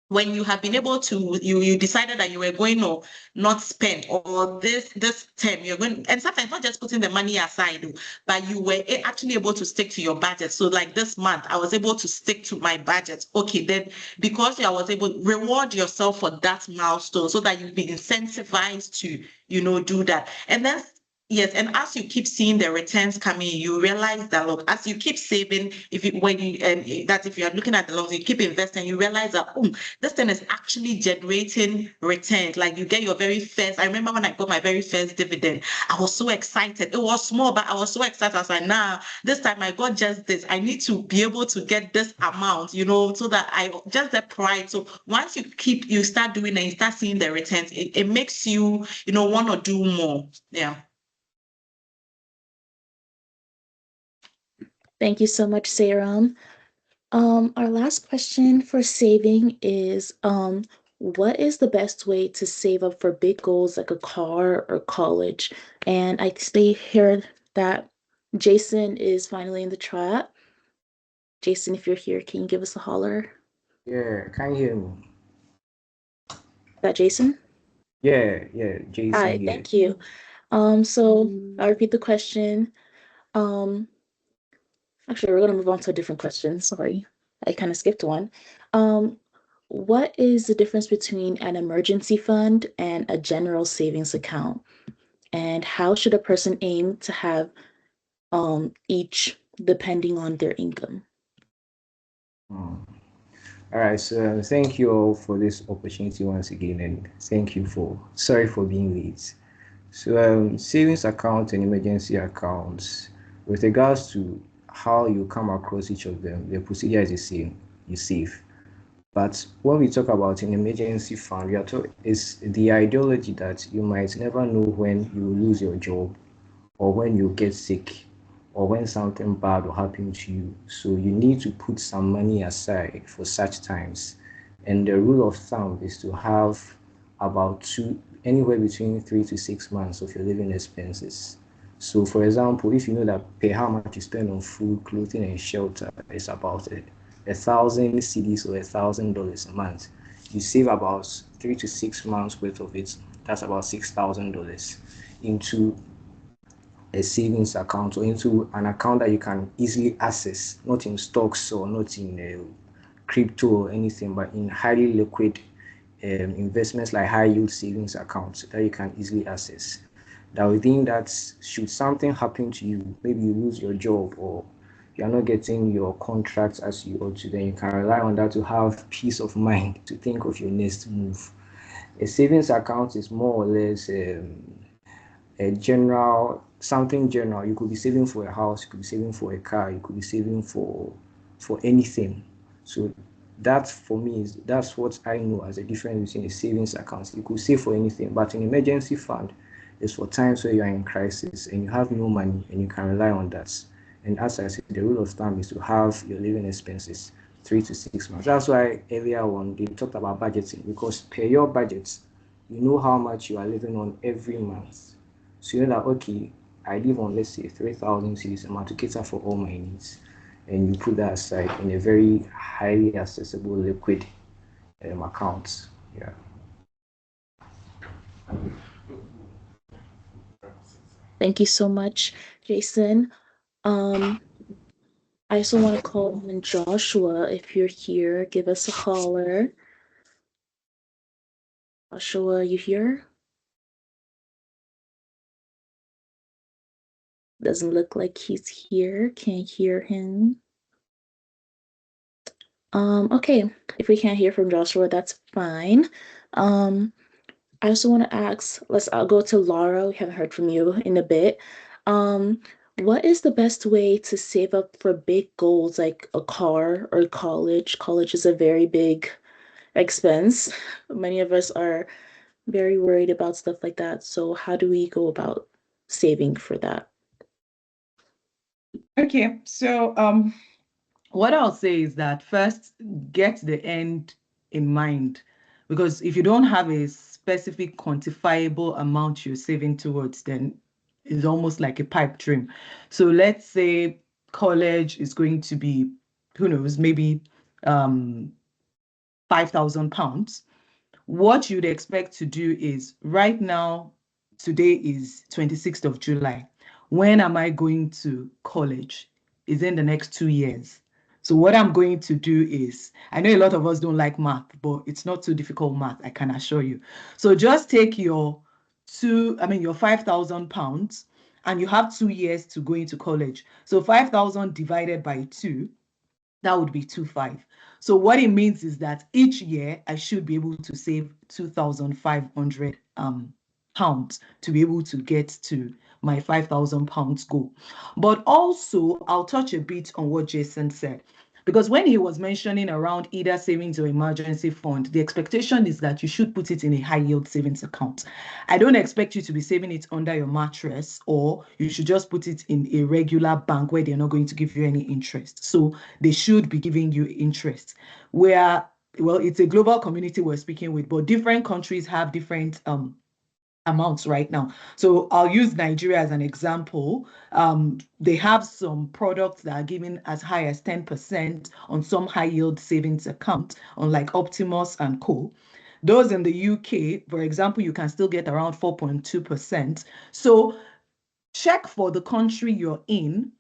Speaker 6: when you have been able to, you decided that you were going to not spend, or this term you're going, and sometimes not just putting the money aside, but you were actually able to stick to your budget. So like this month, I was able to stick to my budget. Okay, then because I was able to reward yourself for that milestone, so that you'll be incentivized to, do that. And then Yes, and as you keep seeing the returns coming, you realize that look, as you keep saving, if you are looking at the loans, you keep investing, you realize that this thing is actually generating returns. Like you get your very first. I remember when I got my very first dividend, I was so excited. It was small, but I was so excited. I was like, nah, this time I got just this. I need to be able to get this amount, so that I just the pride. So once you start doing and you start seeing the returns, it makes you, want to do more. Yeah.
Speaker 4: Thank you so much, Seyram. Our last question for saving is, what is the best way to save up for big goals like a car or college? And I see here that Jason is finally in the chat. Jason, if you're here, can you give us a holler?
Speaker 8: Yeah, can you hear me?
Speaker 4: Is that Jason?
Speaker 8: Yeah, Jason
Speaker 4: Hi,
Speaker 8: here.
Speaker 4: thank you. So I'll repeat the question. Actually, we're going to move on to a different question. Sorry, I kind of skipped one. What is the difference between an emergency fund and a general savings account? And how should a person aim to have each depending on their income?
Speaker 8: All right, so thank you all for this opportunity once again, and sorry for being late. So savings account and emergency accounts, with regards to how you come across each of them, the procedure is the same. You save. But when we talk about an emergency fund, it's the ideology that you might never know when you lose your job or when you get sick or when something bad will happen to you. So you need to put some money aside for such times. And the rule of thumb is to have anywhere between 3 to 6 months of your living expenses. So for example, if you know that pay how much you spend on food, clothing, and shelter is about 1,000 cedis or $1,000 a month, you save about 3 to 6 months worth of it. That's about $6,000 into a savings account or into an account that you can easily access, not in stocks or not in crypto or anything, but in highly liquid investments like high yield savings accounts that you can easily access. That within that, should something happen to you, maybe you lose your job or you're not getting your contracts as you ought to, then you can rely on that to have peace of mind to think of your next move. A savings account is more or less something general. You could be saving for a house, you could be saving for a car, you could be saving for anything. So that for me that's what I know as a difference between a savings account. You could save for anything, but an emergency fund is for times where you are in crisis and you have no money and you can rely on that. And as I said, the rule of thumb is to have your living expenses 3 to 6 months. That's why earlier on they talked about budgeting, because per your budget, you know how much you are living on every month. So you know that, okay, I live on, let's say, 3,000 cedis a month to cater for all my needs. And you put that aside in a very highly accessible liquid account. Yeah.
Speaker 4: Thank you so much, Jason. I also want to call on Joshua. If you're here, give us a holler. Joshua, you here? Doesn't look like he's here. Can't hear him. Okay, if we can't hear from Joshua, that's fine. I also want to ask, I'll go to Lara. We haven't heard from you in a bit. What is the best way to save up for big goals like a car or college? College is a very big expense. Many of us are very worried about stuff like that. So how do we go about saving for that?
Speaker 5: Okay, so what I'll say is that first, get the end in mind, because if you don't have a specific quantifiable amount you're saving towards, then it's almost like a pipe dream. So let's say college is going to be, who knows, maybe £5,000. What you'd expect to do is, right now, today is 26th of July. When am I going to college? Is in the next 2 years. So what I'm going to do is, I know a lot of us don't like math, but it's not too difficult math, I can assure you. So just take your £5,000 and you have 2 years to go into college. So 5,000 divided by 2, that would be 2,500. So what it means is that each year I should be able to save 2,500 pounds to be able to get to my 5,000 pounds goal. But also, I'll touch a bit on what Jason said. Because when he was mentioning around either savings or emergency fund, the expectation is that you should put it in a high yield savings account. I don't expect you to be saving it under your mattress, or you should just put it in a regular bank where they're not going to give you any interest. So they should be giving you interest. Where, well, it's a global community we're speaking with, but different countries have different amounts right now. So I'll use Nigeria as an example. They have some products that are giving as high as 10% on some high yield savings account, unlike Optimus and Co. Those in the UK, for example, you can still get around 4.2%. So check for the country you're in.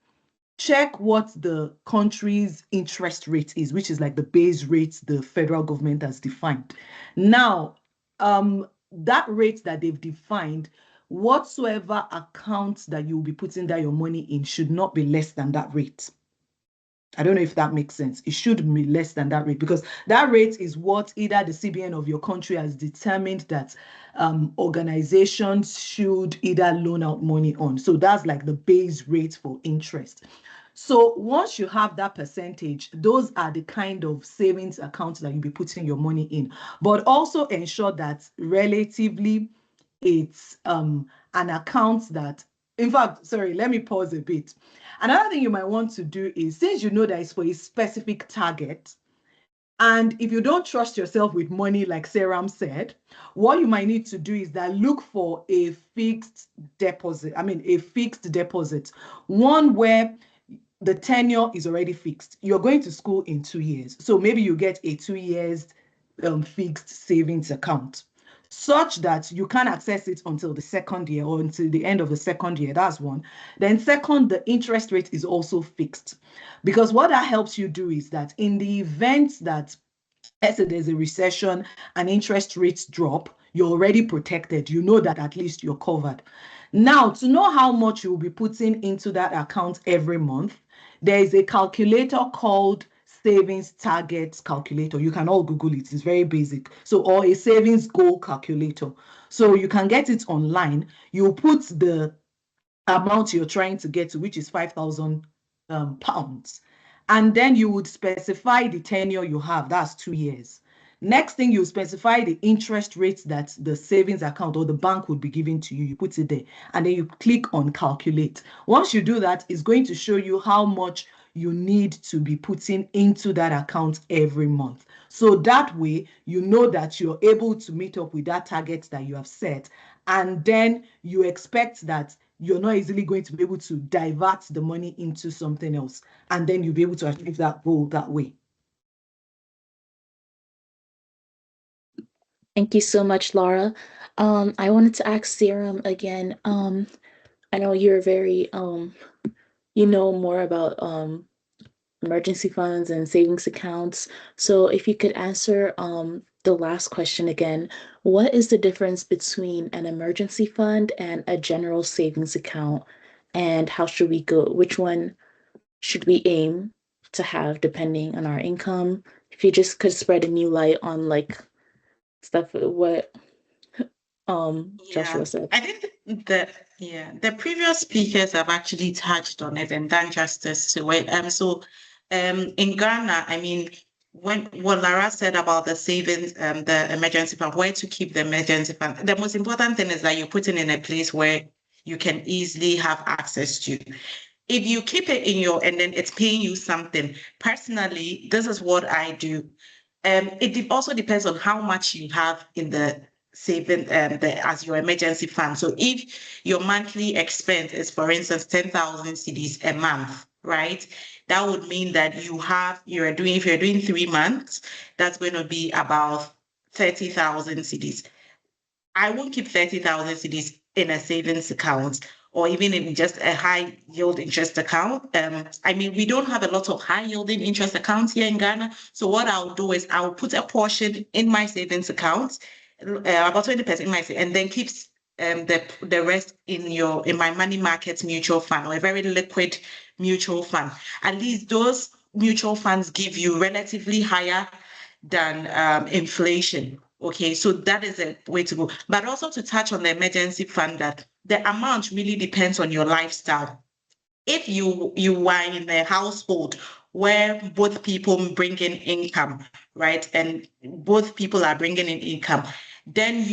Speaker 5: Check what the country's interest rate is, which is like the base rate the federal government has defined. Now, that rate that they've defined, whatsoever account that you'll be putting down your money in should not be less than that rate. I don't know if that makes sense. It should be less than that rate, because that rate is what either the CBN of your country has determined that organizations should either loan out money on. So that's like the base rate for interest. So once you have that percentage, those are the kind of savings accounts that you'll be putting your money in. But also ensure that relatively it's an account that, in fact, sorry, let me pause a bit. Another thing you might want to do is, since you know that it's for a specific target, and if you don't trust yourself with money, like Seyram said, what you might need to do is that look for a fixed deposit. A fixed deposit, one where the tenure is already fixed. You're going to school in 2 years. So maybe you get a 2 years fixed savings account, such that you can access it until the second year or until the end of the second year. That's one. Then second, the interest rate is also fixed, because what that helps you do is that in the event that, let's say, there's a recession and interest rates drop, you're already protected. You know that at least you're covered. Now, to know how much you'll be putting into that account every month, there is a calculator called savings target calculator. You can all Google it. It's very basic. So, or a savings goal calculator. So you can get it online. You put the amount you're trying to get to, which is 5,000 pounds. And then you would specify the tenure you have. That's 2 years. Next thing, you specify the interest rate that the savings account or the bank would be giving to you. You put it there, and then you click on calculate. Once you do that, it's going to show you how much you need to be putting into that account every month. So that way, you know that you're able to meet up with that target that you have set. And then you expect that you're not easily going to be able to divert the money into something else. And then you'll be able to achieve that goal that way.
Speaker 4: Thank you so much, Lara. I wanted to ask Seyram again. I know you're very, you know more about emergency funds and savings accounts. So if you could answer the last question again, what is the difference between an emergency fund and a general savings account? And how should we go? Which one should we aim to have depending on our income? If you just could spread a new light on like stuff what Joshua said.
Speaker 6: I think the previous speakers have actually touched on it and done justice to it. In Ghana, when what Lara said about the savings, the emergency fund, where to keep the emergency fund, the most important thing is that you put it in a place where you can easily have access to. If you keep it in and then it's paying you something, personally, this is what I do. It also depends on how much you have in the saving as your emergency fund. So if your monthly expense is, for instance, 10,000 cedis a month, right? That would mean that if you're doing 3 months, that's going to be about 30,000 cedis. I won't keep 30,000 cedis in a savings account or even in just a high yield interest account. We don't have a lot of high yielding interest accounts here in Ghana. So what I'll do is I'll put a portion in my savings account, about 20% in my savings, and then keep the rest in my money market mutual fund, or a very liquid mutual fund. At least those mutual funds give you relatively higher than inflation. Okay, so that is a way to go. But also to touch on the emergency fund, that the amount really depends on your lifestyle. If you are in a household where both people bring in income, right, and both people are bringing in income, then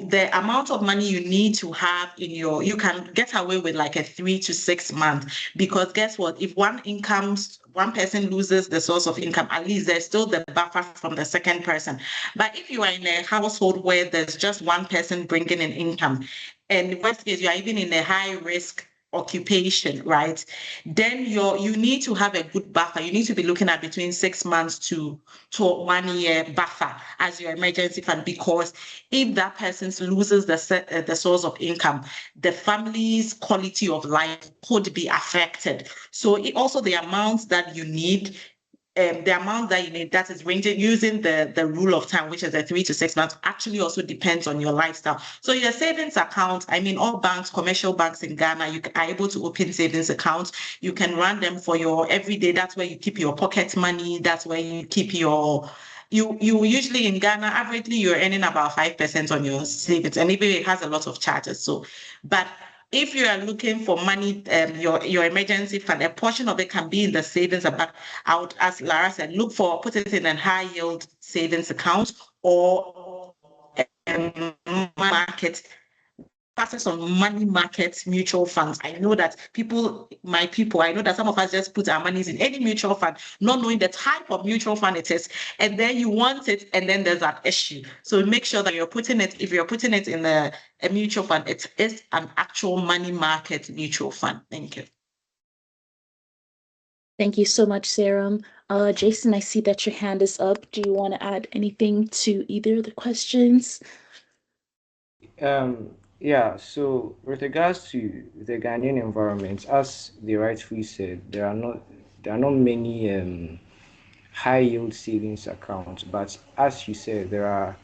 Speaker 6: the amount of money you need to have you can get away with like a 3 to 6 months, because guess what? If one person loses the source of income, at least there's still the buffer from the second person. But if you are in a household where there's just one person bringing in income, and worst case, you are even in a high risk occupation, right? Then you need to have a good buffer. You need to be looking at between 6 months to 1 year buffer as your emergency fund, because if that person loses the source of income, the family's quality of life could be affected. So also the amount that you need, that is ranging using the rule of time, which is a 3 to 6 months, actually also depends on your lifestyle. So your savings account, all banks, commercial banks in Ghana, you are able to open savings accounts. You can run them for your everyday. That's where you keep your pocket money. That's where you keep you usually in Ghana, averagely you're earning about 5% on your savings, and even it has a lot of charges. So, but if you are looking for money, your emergency fund, a portion of it can be in the savings account. I would, as Lara said, put it in a high yield savings account, or market. Passes on money market mutual funds. I know that I know that some of us just put our monies in any mutual fund, not knowing the type of mutual fund it is, and then you want it, and then there's that issue. So make sure that if you're putting it in a mutual fund, it is an actual money market mutual fund. Thank you.
Speaker 4: Thank you so much, Seyram. Jason, I see that your hand is up. Do you want to add anything to either of the questions?
Speaker 8: Yeah, so with regards to the Ghanaian environment, as they rightfully said, there are not many high yield savings accounts, but as you said, there are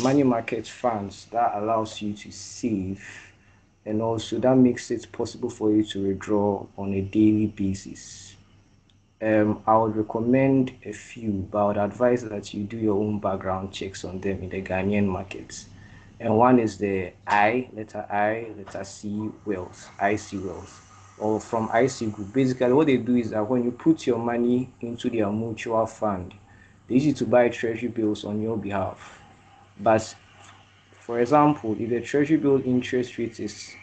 Speaker 8: money market funds that allows you to save, and also that makes it possible for you to withdraw on a daily basis. I would recommend a few, but I would advise that you do your own background checks on them in the Ghanaian markets. And one is the letter C Wealth, IC Wealth, or from IC Group. Basically, what they do is that when you put your money into their mutual fund, they use it to buy treasury bills on your behalf. But for example, if the treasury bill interest rate is,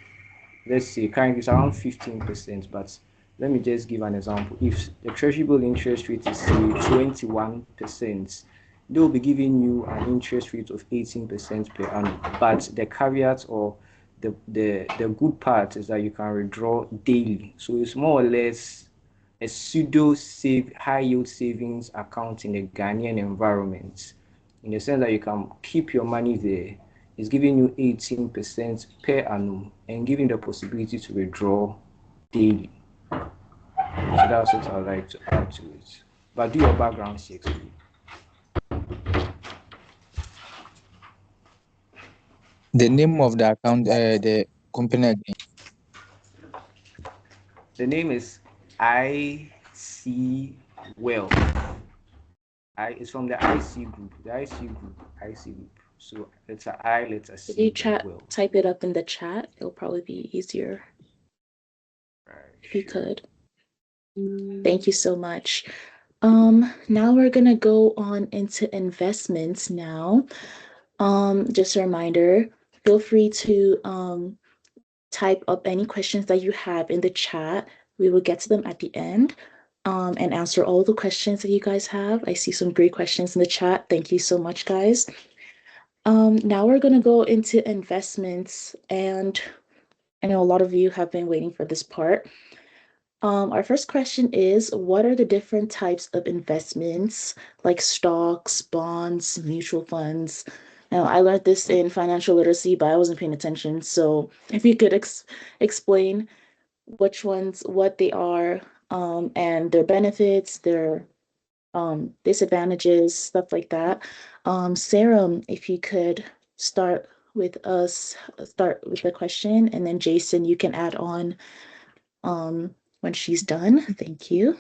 Speaker 8: let's say, currently it's around 15%, but let me just give an example. If the treasury bill interest rate is, say, 21%, they will be giving you an interest rate of 18% per annum. But the caveat, or the good part, is that you can withdraw daily. So it's more or less a pseudo high yield savings account in the Ghanaian environment, in the sense that you can keep your money there. It's giving you 18% per annum and giving the possibility to withdraw daily. So that's what I'd like to add to it. But do your background checks.
Speaker 2: The name of the account, the company again.
Speaker 8: The name is IC Wealth. It's from the IC group. IC group. So letter I, letter C.
Speaker 4: If you type it up in the chat, it'll probably be easier. Right, if you could. Thank you so much. Now we're gonna go on into investments now. Just a reminder, feel free to type up any questions that you have in the chat. We will get to them at the end and answer all the questions that you guys have. I see some great questions in the chat. Thank you so much, guys. Now we're gonna go into investments, and I know a lot of you have been waiting for this part. Our first question is, what are the different types of investments, like stocks, bonds, mutual funds? Now, I learned this in financial literacy, but I wasn't paying attention. So if you could explain which ones, what they are, and their benefits, their disadvantages, stuff like that. Seyram, if you could start with us start with the question, and then Jason, you can add on when she's done. Thank you.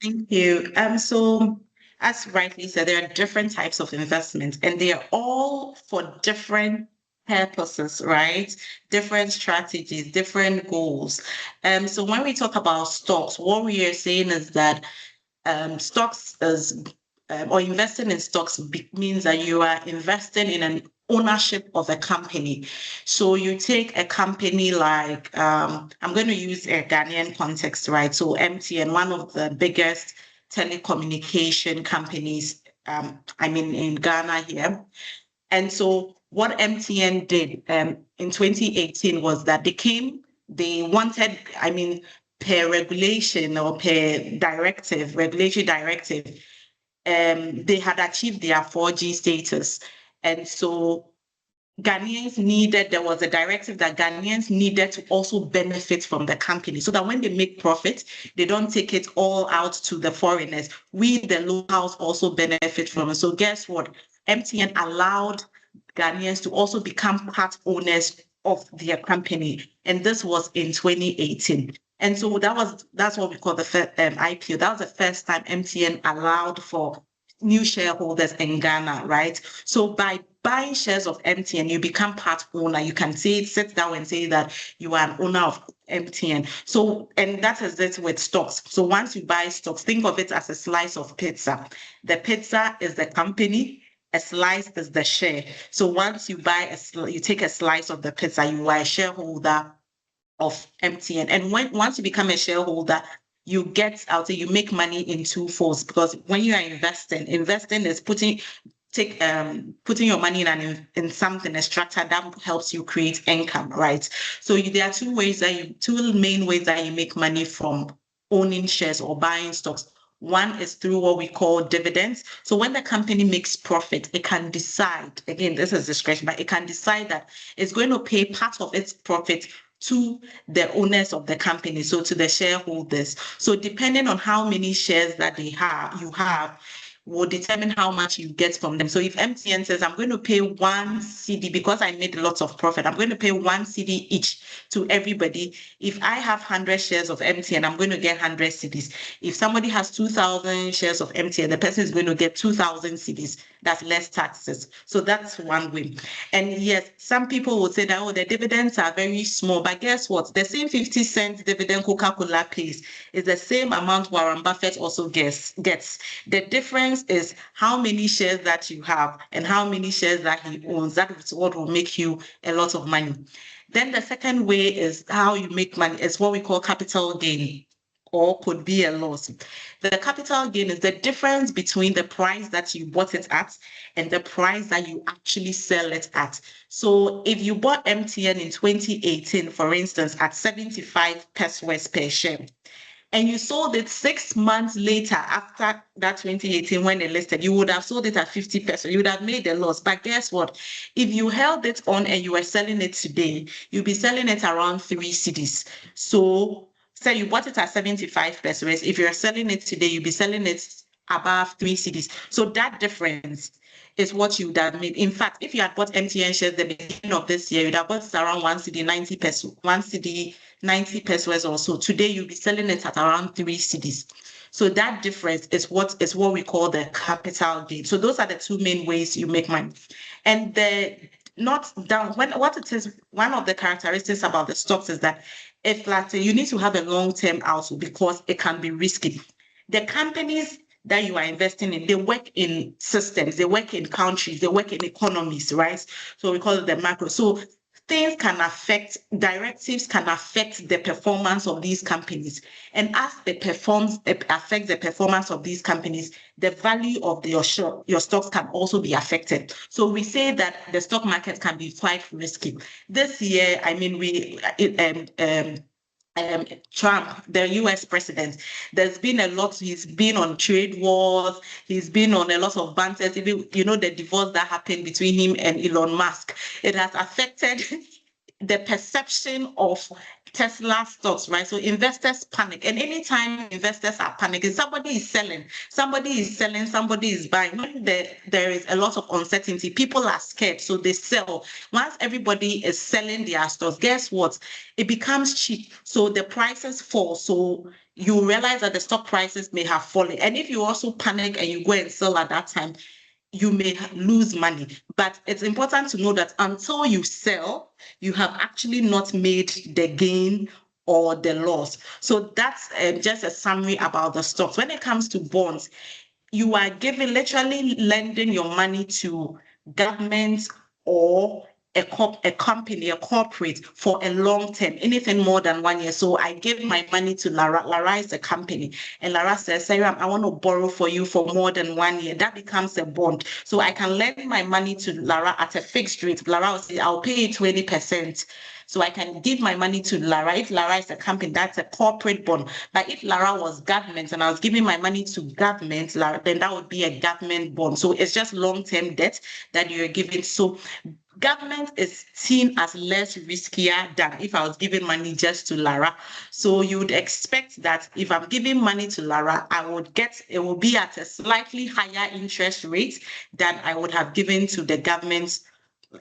Speaker 6: Thank you. So as rightly said, there are different types of investments, and they are all for different purposes, right? Different strategies, different goals. So when we talk about stocks, what we are saying is that stocks is or investing in stocks means that you are investing in an ownership of a company. So you take a company like I'm going to use a Ghanaian context, right? So MTN, one of the biggest telecommunication companies, in Ghana here. And so what MTN did in 2018 was that they wanted, per regulation or per regulatory directive, they had achieved their 4G status. And so there was a directive that Ghanaians needed to also benefit from the company so that when they make profit, they don't take it all out to the foreigners. We, the locals, also benefit from it. So guess what? MTN allowed Ghanaians to also become part owners of their company. And this was in 2018. And so that's what we call the first IPO. That was the first time MTN allowed for new shareholders in Ghana, right? So by buying shares of MTN, you become part owner. You can sit down and say that you are an owner of MTN. So, and that is it with stocks. So once you buy stocks, think of it as a slice of pizza. The pizza is the company, a slice is the share. So once you you take a slice of the pizza, you are a shareholder of MTN. And once you become a shareholder, you make money in two folds, because when you are investing is putting your money in something, a structure that helps you create income, right? So there are two main ways that you make money from owning shares or buying stocks. One is through what we call dividends. So when the company makes profit, it can decide, again, this is discretion, but it can decide that it's going to pay part of its profit to the owners of the company, so to the shareholders. So depending on how many shares that you have, will determine how much you get from them. So if MTN says, I'm going to pay 1 CD because I made lots of profit, I'm going to pay 1 CD each to everybody. If I have 100 shares of MTN, I'm going to get 100 CDs. If somebody has 2,000 shares of MTN, the person is going to get 2,000 CDs. That's less taxes. So that's one way. And yes, some people would say that, the dividends are very small, but guess what? The same 50 cent dividend Coca-Cola pays is the same amount Warren Buffett also gets. The difference is how many shares that you have and how many shares that he owns. That is what will make you a lot of money. Then the second way is how you make money. It's what we call capital gain, or could be a loss. The capital gain is the difference between the price that you bought it at and the price that you actually sell it at. So if you bought MTN in 2018, for instance, at 75 pesos per share, and you sold it 6 months later after that 2018 when they listed, you would have sold it at 50 pesos. You would have made a loss. But guess what? If you held it on and you were selling it today, you'll be selling it around 3 cedis. So say you bought it at 75 pesos. If you're selling it today, you'll be selling it above 3 cedis. So that difference is what you would have made. In fact, if you had bought MTN shares at the beginning of this year, you'd have bought it around 1 CD 90 pesos, 1 CD 90 pesos or so. Today you'll be selling it at around 3 CDs. So that difference is what we call the capital gain. So those are the two main ways you make money. And one of the characteristics about the stocks is that you need to have a long-term outlook because it can be risky. The companies that you are investing in, they work in systems, they work in countries, they work in economies, right? So we call it the macro. So directives can affect the performance of these companies. And as it affects the performance of these companies, the value of your stocks can also be affected. So we say that the stock market can be quite risky. This year, Trump, the US president, there's been a lot. He's been on trade wars. He's been on a lot of banters. Even, the divorce that happened between him and Elon Musk. It has affected the perception of Tesla stocks, right? So investors panic. And anytime investors are panicking, somebody is selling, somebody is buying. When there is a lot of uncertainty, people are scared, so they sell. Once everybody is selling their stocks, guess what? It becomes cheap. So the prices fall. So you realize that the stock prices may have fallen. And if you also panic and you go and sell at that time, you may lose money. But it's important to know that until you sell, you have actually not made the gain or the loss. So that's just a summary about the stocks. When it comes to bonds, you are literally lending your money to government or a company, a corporate for a long term, anything more than 1 year. So I give my money to Lara. Lara is a company. And Lara says, Seyram, I want to borrow for you for more than 1 year. That becomes a bond. So I can lend my money to Lara at a fixed rate. Lara will say, I'll pay you 20%. So I can give my money to Lara. If Lara is a company, that's a corporate bond. But if Lara was government and I was giving my money to government, Lara, then that would be a government bond. So it's just long-term debt that you're giving. So government is seen as less riskier than if I was giving money just to Lara. So you would expect that if I'm giving money to Lara, it will be at a slightly higher interest rate than I would have given to the government,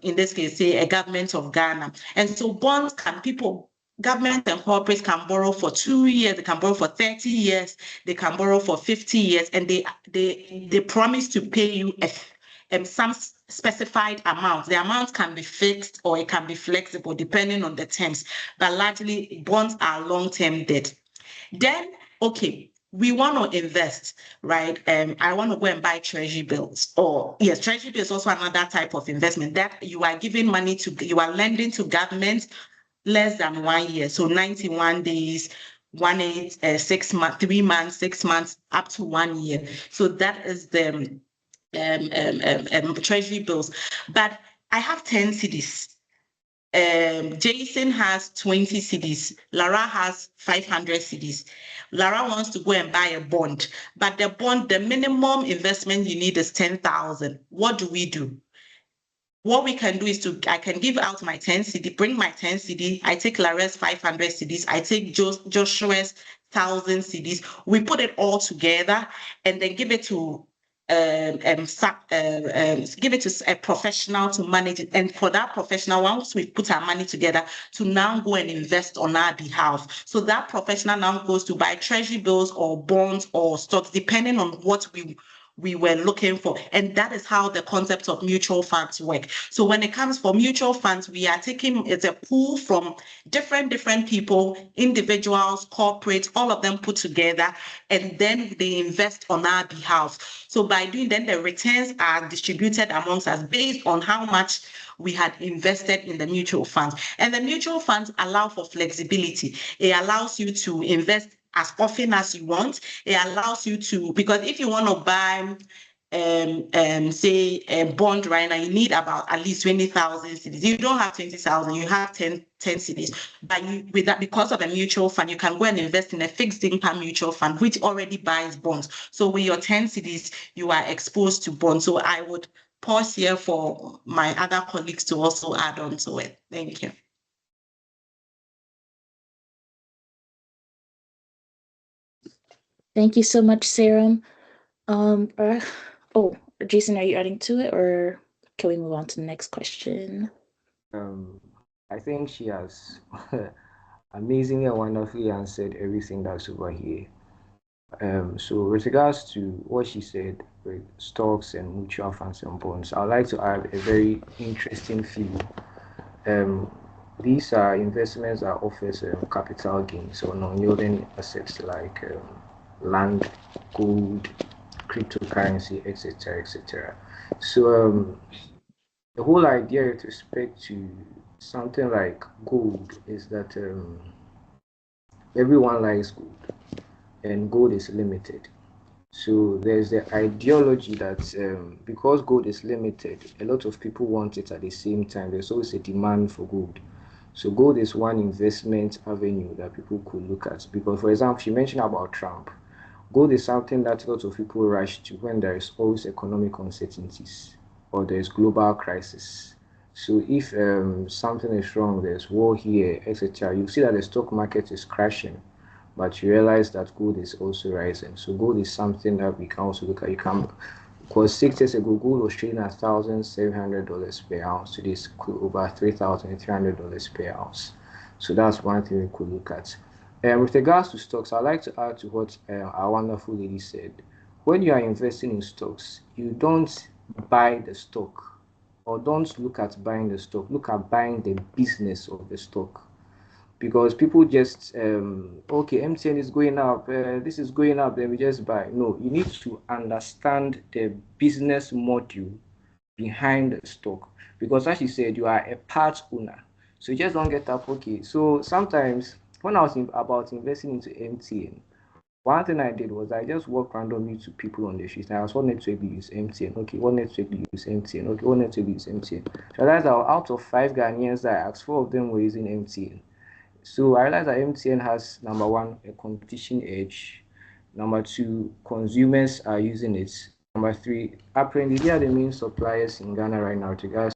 Speaker 6: in this case, say a government of Ghana. And so bonds government and corporates can borrow for 2 years, they can borrow for 30 years, they can borrow for 50 years, and they promise to pay you some specified amount. The amount can be fixed or it can be flexible depending on the terms, but largely bonds are long-term debt. Then, okay, we want to invest, right? I want to go and buy treasury bills. Or yes, treasury bills is also another type of investment that you are giving money to, you are lending to government less than 1 year. So 91 days, 6 months, 3 months, 6 months, up to 1 year. So that is the treasury bills. But I have 10 cedis. Jason has 20 cedis. Lara has 500 cedis. Lara wants to go and buy a bond, but the minimum investment you need is 10,000. What do we do? What we can do is I can give out my 10 CD, bring my 10 CD, I take Lara's 500 CDs, I take Joshua's 1,000 CDs, we put it all together and then give it to give it to a professional to manage it. And for that professional, once we put our money together, to now go and invest on our behalf. So that professional now goes to buy treasury bills or bonds or stocks, depending on what we were looking for. And that is how the concept of mutual funds work. So when it comes for mutual funds, we are it's a pool from different people, individuals, corporates, all of them put together, and then they invest on our behalf. So by doing then the returns are distributed amongst us based on how much we had invested in the mutual funds. And the mutual funds allow for flexibility. It allows you to invest as often as you want. It allows you to, because if you want to buy say a bond right now, you need about at least 20,000 cedis. You don't have 20,000, you have 10 cedis. But with that, because of a mutual fund, you can go and invest in a fixed income mutual fund, which already buys bonds. So with your 10 cedis, you are exposed to bonds. So I would pause here for my other colleagues to also add on to it. Thank you.
Speaker 4: Thank you so much, Seyram. Oh, Jason, are you adding to it, or can we move on to the next question?
Speaker 8: I think she has amazingly and wonderfully answered everything that's over here. So with regards to what she said with stocks and mutual funds and bonds, I'd like to add a very interesting field. These are investments that offers capital gains or non-yielding assets like land, gold, cryptocurrency, etc., etc. So the whole idea with respect to something like gold is that everyone likes gold, and gold is limited. So there's the ideology that because gold is limited, a lot of people want it at the same time. There's always a demand for gold. So gold is one investment avenue that people could look at. Because, for example, she mentioned about Trump. Gold is something that a lot of people rush to when there is always economic uncertainties or there is global crisis. So if something is wrong, there's war here, etc., you see that the stock market is crashing, but you realize that gold is also rising. So gold is something that we can also look at. You can, because 6 years ago, gold was trading at $1,700 per ounce. Today it's over $3,300 per ounce. So that's one thing we could look at. With regards to stocks, I'd like to add to what our wonderful lady said. When you are investing in stocks, you don't buy the stock, or don't look at buying the stock, look at buying the business of the stock. Because people just okay, MTN is going up, this is going up, then we just buy. No, you need to understand the business model behind the stock, because as you said, you are a part owner, so you just don't get up. Okay, so sometimes when I was about investing into MTN, one thing I did was I just walked randomly to people on the street and I was, what network do you use? MTN. Okay, what network do you use? MTN. Okay, what network do you use? MTN. So I realized that out of 5 Ghanaians that I asked, 4 of them were using MTN. So I realized that MTN has, number one, a competition edge. Number two, consumers are using it. Number three, apparently they are the main suppliers in Ghana right now with regards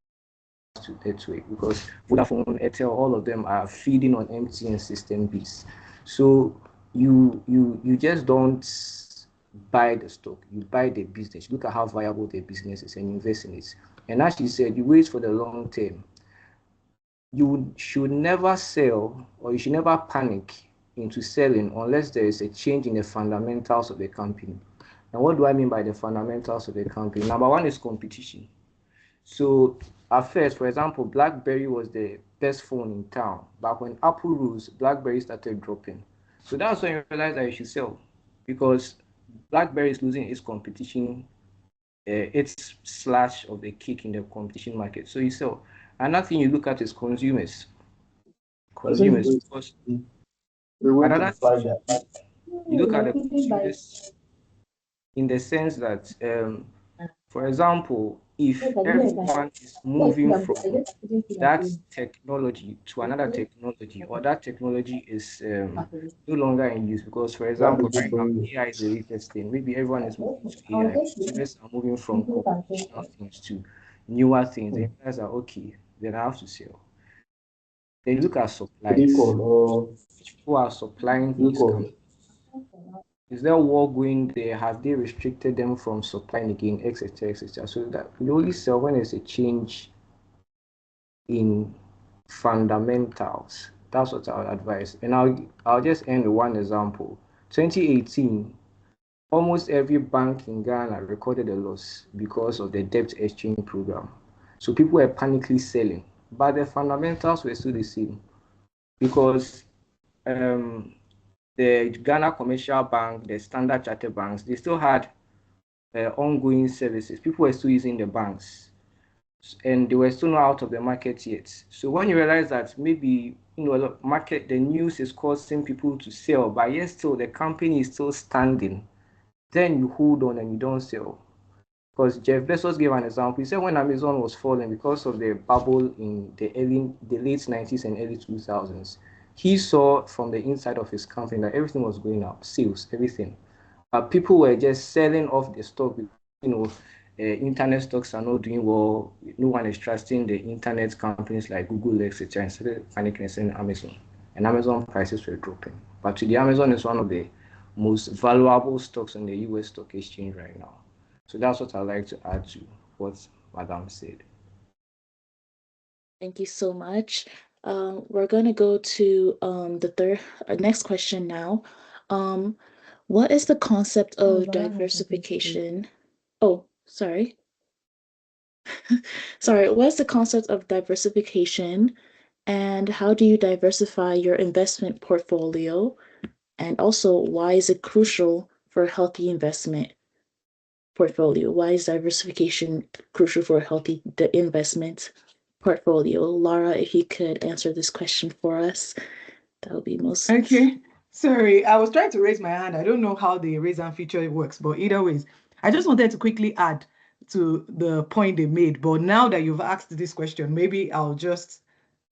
Speaker 8: to network, because Vodafone, Airtel, all of them are feeding on MTN system base. So you just don't buy the stock, you buy the business. Look at how viable the business is and invest in it. And as you said, you wait for the long term. You should never sell, or you should never panic into selling unless there is a change in the fundamentals of the company. And what do I mean by the fundamentals of the company? Number one is competition. So at first, for example, BlackBerry was the best phone in town. But when Apple rose, BlackBerry started dropping. So that's when you realize that you should sell, because BlackBerry is losing its competition, its slash of the cake in the competition market. So you sell. Another thing you look at is consumers. Consumers, because another thing you look at the consumers in the sense that, for example, if everyone is moving from that technology to another technology, or that technology is no longer in use, because, for example, right now AI is the latest thing. Maybe everyone is moving to AI. Consumers are moving from computational things to newer things. They realize that, okay, then I have to sell. They look at supplies. Which people are supplying these companies? Is there war going there? Have they restricted them from supplying again, etc., etc.? So that we only sell when there's a change in fundamentals. That's what I would advise. And I'll just end with one example. 2018, almost every bank in Ghana recorded a loss because of the debt exchange program. So people were panically selling, but the fundamentals were still the same, because the Ghana Commercial Bank, the Standard Chartered banks, they still had ongoing services. People were still using the banks, and they were still not out of the market yet. So when you realize that maybe the news is causing people to sell, but yet still the company is still standing, then you hold on and you don't sell. Because Jeff Bezos gave an example. He said when Amazon was falling because of the bubble in the late 90s and early 2000s, he saw from the inside of his company that everything was going up, sales, everything. People were just selling off the stock. Internet stocks are not doing well. No one is trusting the internet companies like Google, etc. And started panicking and selling Amazon. And Amazon prices were dropping. But today, Amazon is one of the most valuable stocks on the US stock exchange right now. So that's what I'd like to add to what Madam said.
Speaker 4: Thank you so much. We're going to go to the next question now. What is the concept of diversification? Oh, sorry. Sorry, what is the concept of diversification, and how do you diversify your investment portfolio? And also, why is it crucial for a healthy investment portfolio? Why is diversification crucial for a healthy investment portfolio? Lara, if you could answer this question for us, that would be most.
Speaker 5: Okay. Sorry, I was trying to raise my hand. I don't know how the raise hand feature works, but either ways, I just wanted to quickly add to the point they made. But now that you've asked this question, maybe I'll just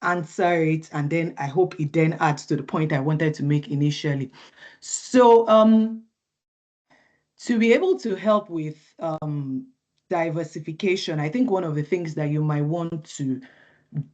Speaker 5: answer it, and then I hope it then adds to the point I wanted to make initially. So to be able to help with diversification, I think one of the things that you might want to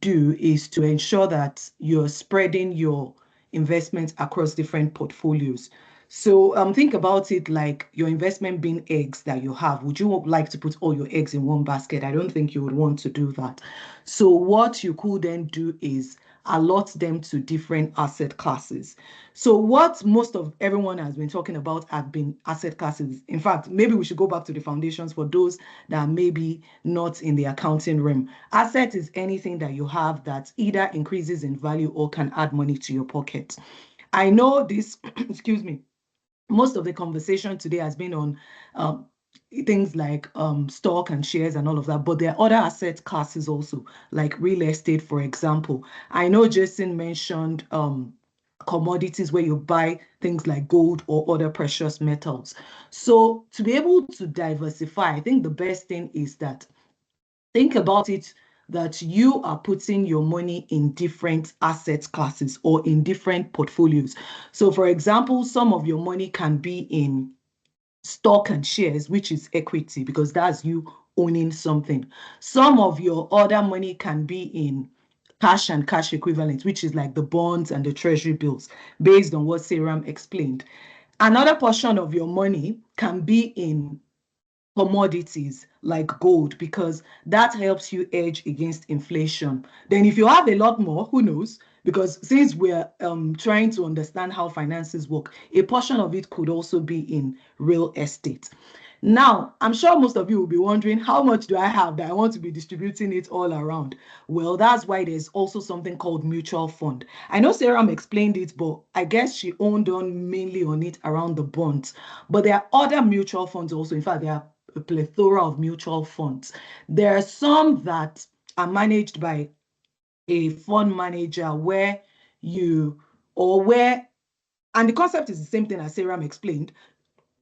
Speaker 5: do is to ensure that you're spreading your investments across different portfolios. So think about it like your investment being eggs that you have. Would you like to put all your eggs in one basket? I don't think you would want to do that. So what you could then do is allot them to different asset classes. So what most of everyone has been talking about have been asset classes. In fact, maybe we should go back to the foundations for those that are maybe not in the accounting realm. Asset is anything that you have that either increases in value or can add money to your pocket. I know this, excuse me, most of the conversation today has been on things like stock and shares and all of that, but there are other asset classes also, like real estate, for example. I know Jason mentioned commodities where you buy things like gold or other precious metals. So to be able to diversify, I think the best thing is that think about it that you are putting your money in different asset classes or in different portfolios. So for example, some of your money can be in stock and shares, which is equity, because that's you owning something. Some of your other money can be in cash and cash equivalents, which is like the bonds and the treasury bills, based on what Seyram explained. Another portion of your money can be in commodities like gold, because that helps you hedge against inflation. Then if you have a lot more, who knows? Because since we're trying to understand how finances work, a portion of it could also be in real estate. Now, I'm sure most of you will be wondering, how much do I have that I want to be distributing it all around? Well, that's why there's also something called mutual fund. I know Seyram explained it, but I guess she owned on mainly on it around the bonds. But there are other mutual funds also. In fact, there are a plethora of mutual funds. There are some that are managed by a fund manager where and the concept is the same thing as Seyram explained.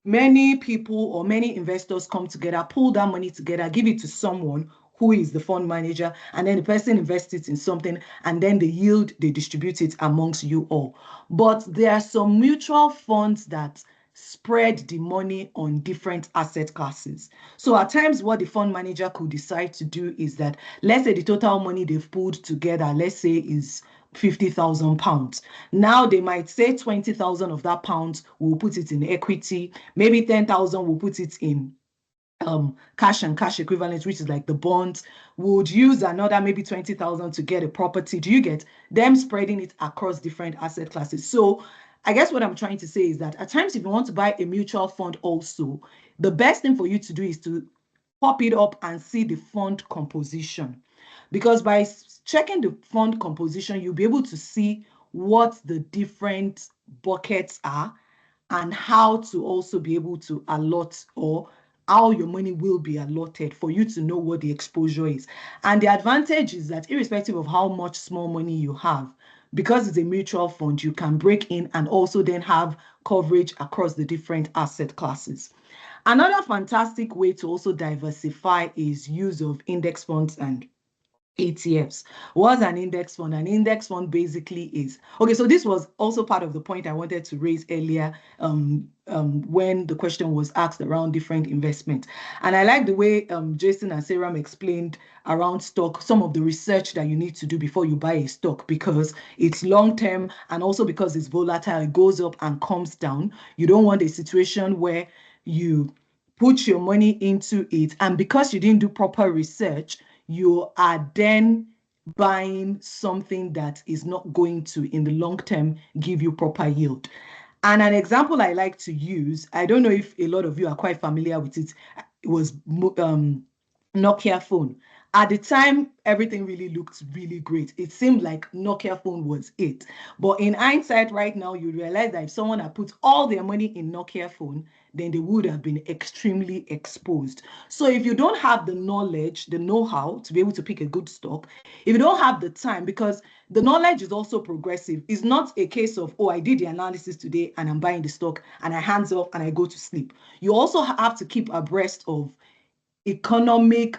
Speaker 5: Many people or many investors come together, pull that money together, give it to someone who is the fund manager, and then the person invests it in something, and then the yield, they distribute it amongst you all. But there are some mutual funds that spread the money on different asset classes. So at times, what the fund manager could decide to do is that, let's say the total money they've pulled together, let's say is £50,000. Now they might say 20,000 of that pounds will put it in equity, maybe 10,000 will put it in cash and cash equivalents, which is like the bonds, would use another maybe 20,000 to get a property. Do you get them spreading it across different asset classes? So I guess what I'm trying to say is that at times, if you want to buy a mutual fund also, the best thing for you to do is to pop it up and see the fund composition. Because by checking the fund composition, you'll be able to see what the different buckets are and how to also be able to allot, or how your money will be allotted, for you to know what the exposure is. And the advantage is that irrespective of how much small money you have, because it's a mutual fund, you can break in and also then have coverage across the different asset classes. Another fantastic way to also diversify is use of index funds and ETFs. What's an index fund? An index fund basically is, okay, so this was also part of the point I wanted to raise earlier when the question was asked around different investments. And I like the way Jason and Seyram explained around stock, some of the research that you need to do before you buy a stock, because it's long-term and also because it's volatile, it goes up and comes down. You don't want a situation where you put your money into it, and because you didn't do proper research, you are then buying something that is not going to, in the long term, give you proper yield. And an example I like to use, I don't know if a lot of you are quite familiar with it, it was Nokia phone. At the time, everything really looked really great. It seemed like Nokia phone was it. But in hindsight right now, you realize that if someone had put all their money in Nokia phone, then they would have been extremely exposed. So if you don't have the knowledge, the know-how to be able to pick a good stock, if you don't have the time, because the knowledge is also progressive. It's not a case of, oh, I did the analysis today and I'm buying the stock and I hands off and I go to sleep. You also have to keep abreast of economic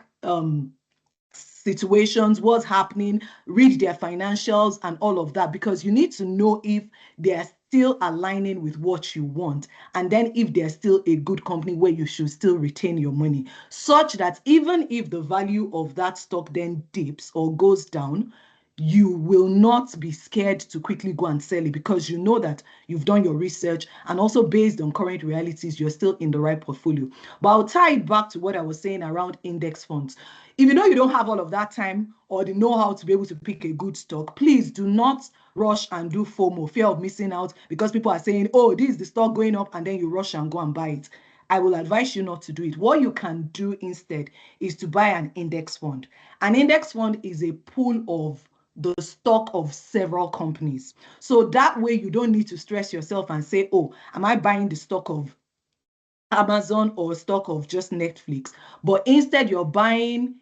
Speaker 5: situations, what's happening, read their financials and all of that, because you need to know if there's still aligning with what you want, and then if there's still a good company where you should still retain your money, such that even if the value of that stock then dips or goes down, you will not be scared to quickly go and sell it, because you know that you've done your research, and also based on current realities, you're still in the right portfolio. But I'll tie it back to what I was saying around index funds. If you know you don't have all of that time or the know-how to be able to pick a good stock, please do not rush and do FOMO, fear of missing out, because people are saying, oh, this is the stock going up, and then you rush and go and buy it. I will advise you not to do it. What you can do instead is to buy an index fund. An index fund is a pool of the stock of several companies. So that way you don't need to stress yourself and say, oh, am I buying the stock of Amazon or stock of just Netflix? But instead you're buying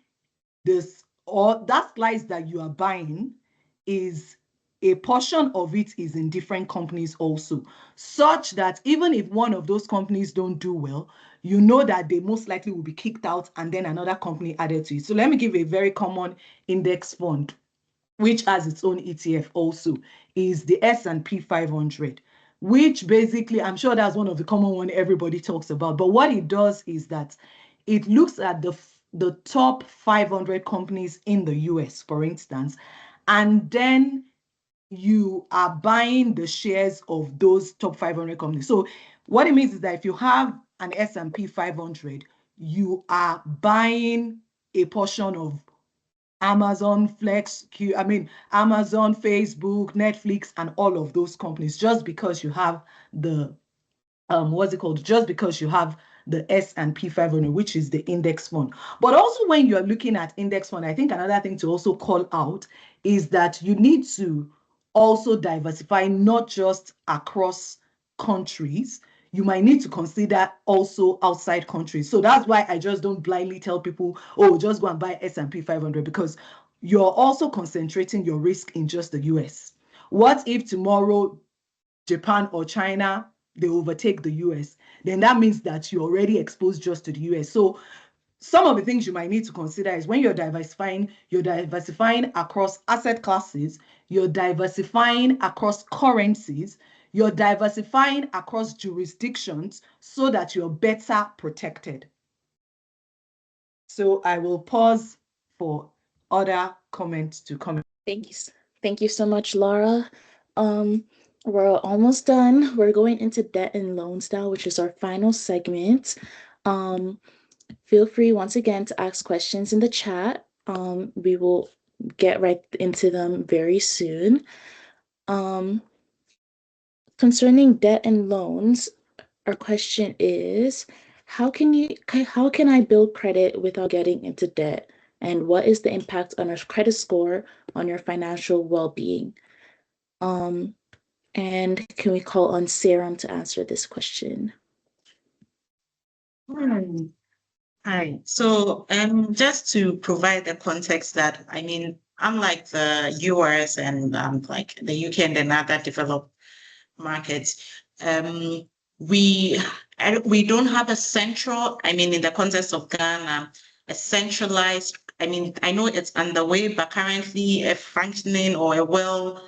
Speaker 5: this, or that slice that you are buying is a portion of it is in different companies also, such that even if one of those companies don't do well, you know that they most likely will be kicked out and then another company added to it. So let me give a very common index fund, which has its own ETF also, is the S&P 500, which basically, I'm sure that's one of the common one everybody talks about. But what it does is that it looks at the top 500 companies in the US, for instance, and then you are buying the shares of those top 500 companies. So what it means is that if you have an S&P 500, you are buying a portion of Amazon, Amazon, Facebook, Netflix, and all of those companies, just because you have the just because you have the S&P 500, which is the index fund. But also when you're looking at index fund, I think another thing to also call out is that you need to also diversify, not just across countries. You might need to consider also outside countries. So that's why I just don't blindly tell people, oh, just go and buy S&P 500, because you're also concentrating your risk in just the US. What if tomorrow Japan or China, they overtake the US? Then that means that you're already exposed just to the US. So some of the things you might need to consider is when you're diversifying across asset classes, you're diversifying across currencies, you're diversifying across jurisdictions, so that you're better protected. So I will pause for other comments to come.
Speaker 4: Thank you so much, Lara. We're almost done. We're going into debt and loans now, which is our final segment. Feel free once again to ask questions in the chat. We will get right into them very soon. Concerning debt and loans, our question is, how can I build credit without getting into debt? And what is the impact on our credit score on your financial well-being? And can we call on Seyram to answer this question?
Speaker 6: Hi. So just to provide the context that, I mean, unlike the US and like the UK and then other developed markets, we don't have a central, I mean, in the context of Ghana, a centralized, I mean, I know it's underway, but currently a functioning or a well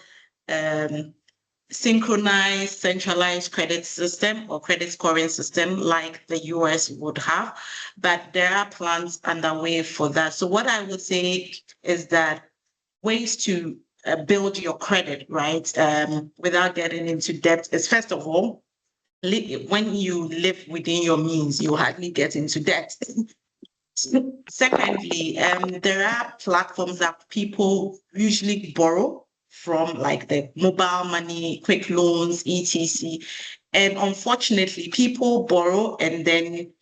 Speaker 6: synchronized, centralized credit system or credit scoring system like the US would have, but there are plans underway for that. So what I would say is that ways to build your credit, right, without getting into debt is, first of all, when you live within your means, you hardly get into debt. Secondly, there are platforms that people usually borrow from, like the mobile money, quick loans, etc. And unfortunately, people borrow and then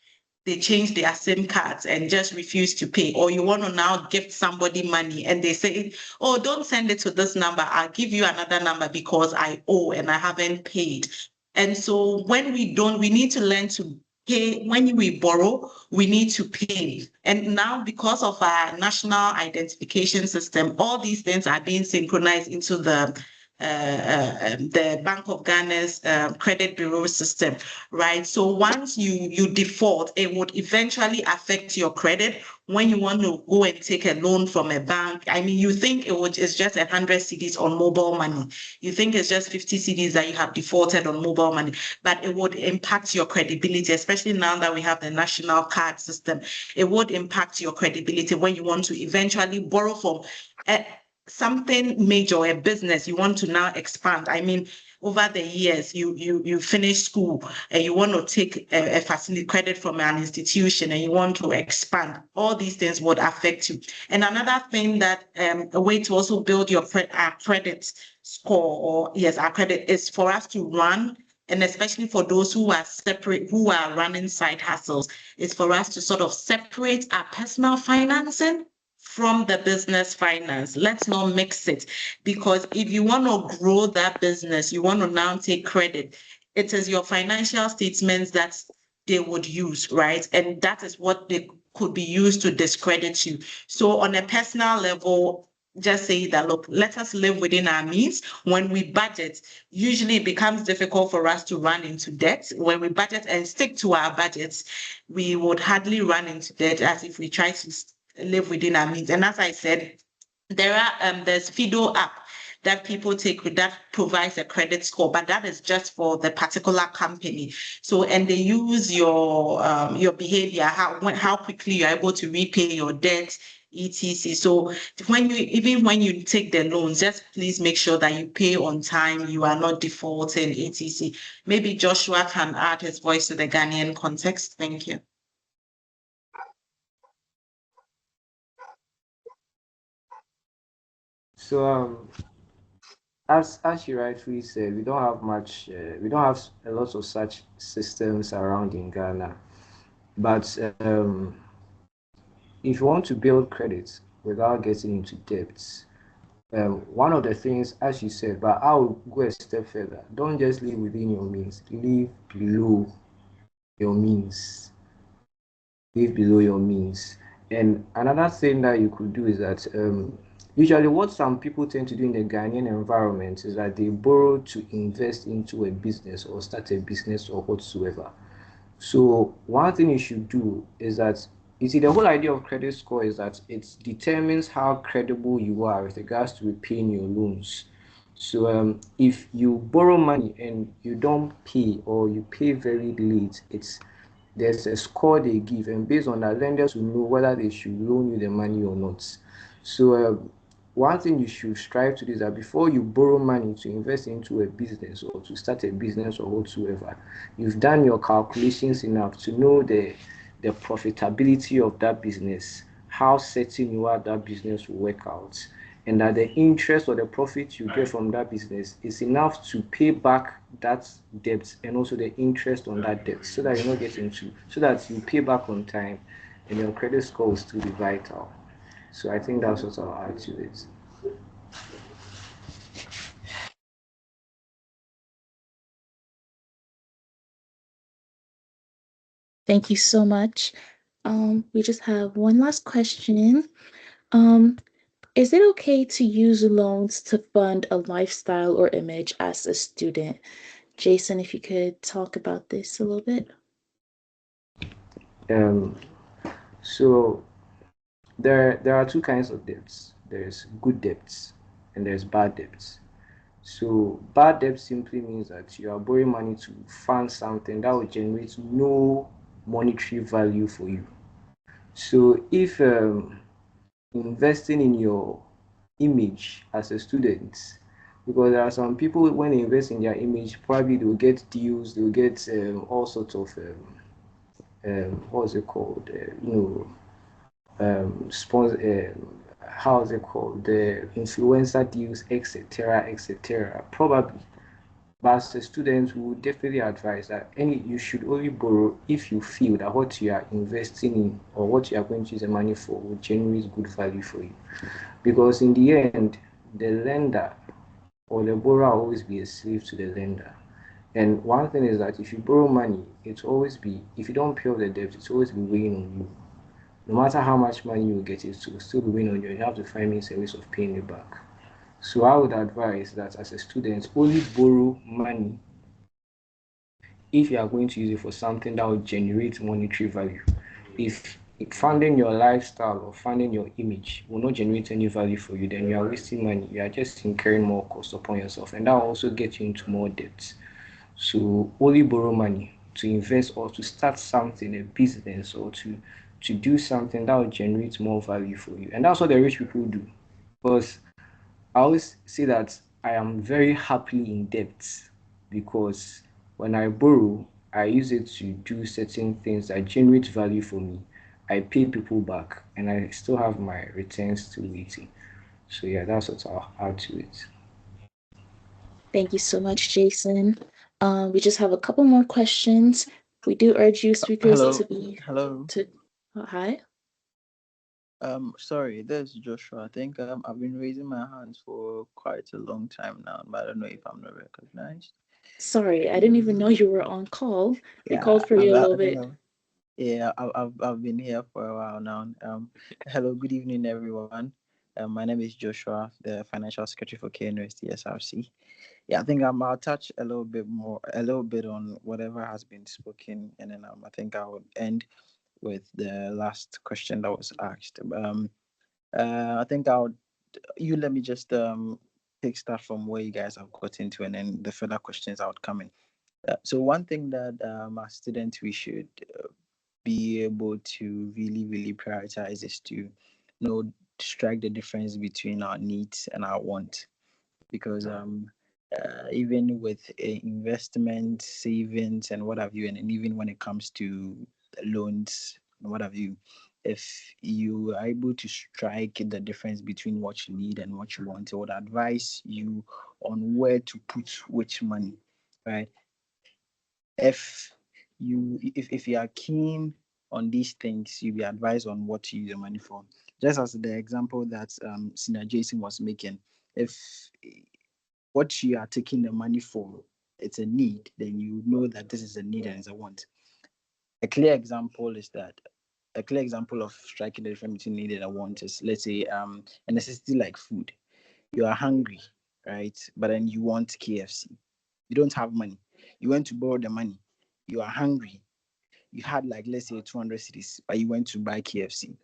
Speaker 6: they change their SIM cards and just refuse to pay. Or you want to now gift somebody money and they say, oh, don't send it to this number. I'll give you another number because I owe and I haven't paid. And so when we need to learn to pay. When we borrow, we need to pay. And now, because of our national identification system, all these things are being synchronized into the Bank of Ghana's credit bureau system, right? So once you default, it would eventually affect your credit, when you want to go and take a loan from a bank, I mean, you think it's just 100 cedis on mobile money. You think it's just 50 cedis that you have defaulted on mobile money, but it would impact your credibility, especially now that we have the national card system. It would impact your credibility when you want to eventually borrow from something major, a business you want to now expand. I mean, over the years, you finish school and you want to take a facility credit from an institution and you want to expand. All these things would affect you. And another thing that a way to also build your credit score, or yes, our credit, is for us to run, and especially for those who are running side hustles, is for us to sort of separate our personal financing from the business finance. Let's not mix it, because if you want to grow that business, you want to now take credit, it is your financial statements that they would use, right? And that is what they could be used to discredit you. So on a personal level, just say that, look, let us live within our means. When we budget, usually it becomes difficult for us to run into debt. When we budget and stick to our budgets, we would hardly run into debt as if we try to live within our means. And as I said, there's Fido app that people take that provides a credit score, but that is just for the particular company. So, and they use your behavior, how quickly you're able to repay your debt, etc. So when you take the loans, just please make sure that you pay on time, you are not defaulting, etc. Maybe Joshua can add his voice to the Ghanaian context. Thank you.
Speaker 8: So as you rightfully said, we don't have a lot of such systems around in Ghana. But if you want to build credit without getting into debts, one of the things, as you said, but I'll go a step further. Don't just live within your means. Live below your means. Live below your means. And another thing that you could do is that usually what some people tend to do in the Ghanaian environment is that they borrow to invest into a business or start a business or whatsoever. So one thing you should do is that, you see, the whole idea of credit score is that it determines how credible you are with regards to repaying your loans. So if you borrow money and you don't pay, or you pay very late, there's a score they give, and based on that, lenders will know whether they should loan you the money or not. So one thing you should strive to do is that before you borrow money to invest into a business or to start a business or whatsoever, you've done your calculations enough to know the profitability of that business, how certain you are that business will work out, and that the interest or the profit you get from that business is enough to pay back that debt and also the interest on that debt, so that you're not getting so that you pay back on time and your credit score will still be vital. So I think that's what I'll add to it.
Speaker 4: Thank you so much. We just have one last question. Is it okay to use loans to fund a lifestyle or image as a student? Jason, if you could talk about this a little bit.
Speaker 8: So there are two kinds of debts. There's good debts and there's bad debts. So bad debt simply means that you are borrowing money to fund something that will generate no monetary value for you. So if investing in your image as a student, because there are some people, when they invest in their image, probably they'll get deals, they'll get all sorts of what's it called, sponsor, how is it called, the influencer deals, etc., etc. Probably, but as a student, we would definitely advise that you should only borrow if you feel that what you are investing in or what you are going to use the money for will generate good value for you. Because in the end, the lender or the borrower will always be a slave to the lender. And one thing is that if you borrow money, if you don't pay off the debt, it's always be weighing on you. No matter how much money you get, it will still be weighing on you. You have to find means and ways of paying it back. So I would advise that as a student, only borrow money if you are going to use it for something that will generate monetary value. If funding your lifestyle or funding your image will not generate any value for you, then you are wasting money. You are just incurring more cost upon yourself, and that will also get you into more debt. So only borrow money to invest or to start something, a business, or to do something that will generate more value for you. And that's what the rich people do. Because I always say that I am very happily in debt because when I borrow, I use it to do certain things that generate value for me. I pay people back and I still have my returns still waiting. So yeah, that's what I'll add to it.
Speaker 4: Thank you so much, Jason. We just have a couple more questions. We do urge you speakers
Speaker 9: Hello.
Speaker 4: to hi.
Speaker 9: Sorry, this is Joshua. I think I've been raising my hands for quite a long time now, but I don't know if I'm not recognized.
Speaker 4: Sorry, I didn't even know you were on call. We
Speaker 9: Yeah,
Speaker 4: called for you a little bit.
Speaker 9: I've been here for a while now. Hello, good evening, everyone. My name is Joshua, the Financial Secretary for KNUST SRC. Yeah, I think I'll touch a little bit on whatever has been spoken, and then I think I would end with the last question that was asked. I think let me just take start from where you guys have got into, and then the further questions I would come in. So one thing that as students we should be able to really prioritize is to strike the difference between our needs and our wants, because even with investment, savings, and what have you, and even when it comes to loans and what have you, if you are able to strike the difference between what you need and what you want, I would advise you on where to put which money, right? If you are keen on these things, you'll be advised on what to use your money for. Just as the example that Senior Jason was making, if what you are taking the money for, it's a need, then you know that this is a need and it's a want. A clear example of striking the difference between need and a want is, let's say, a necessity like food. You are hungry, right? But then you want KFC. You don't have money. You went to borrow the money. You are hungry. You had, like, let's say 200 cedis, but you went to buy KFC,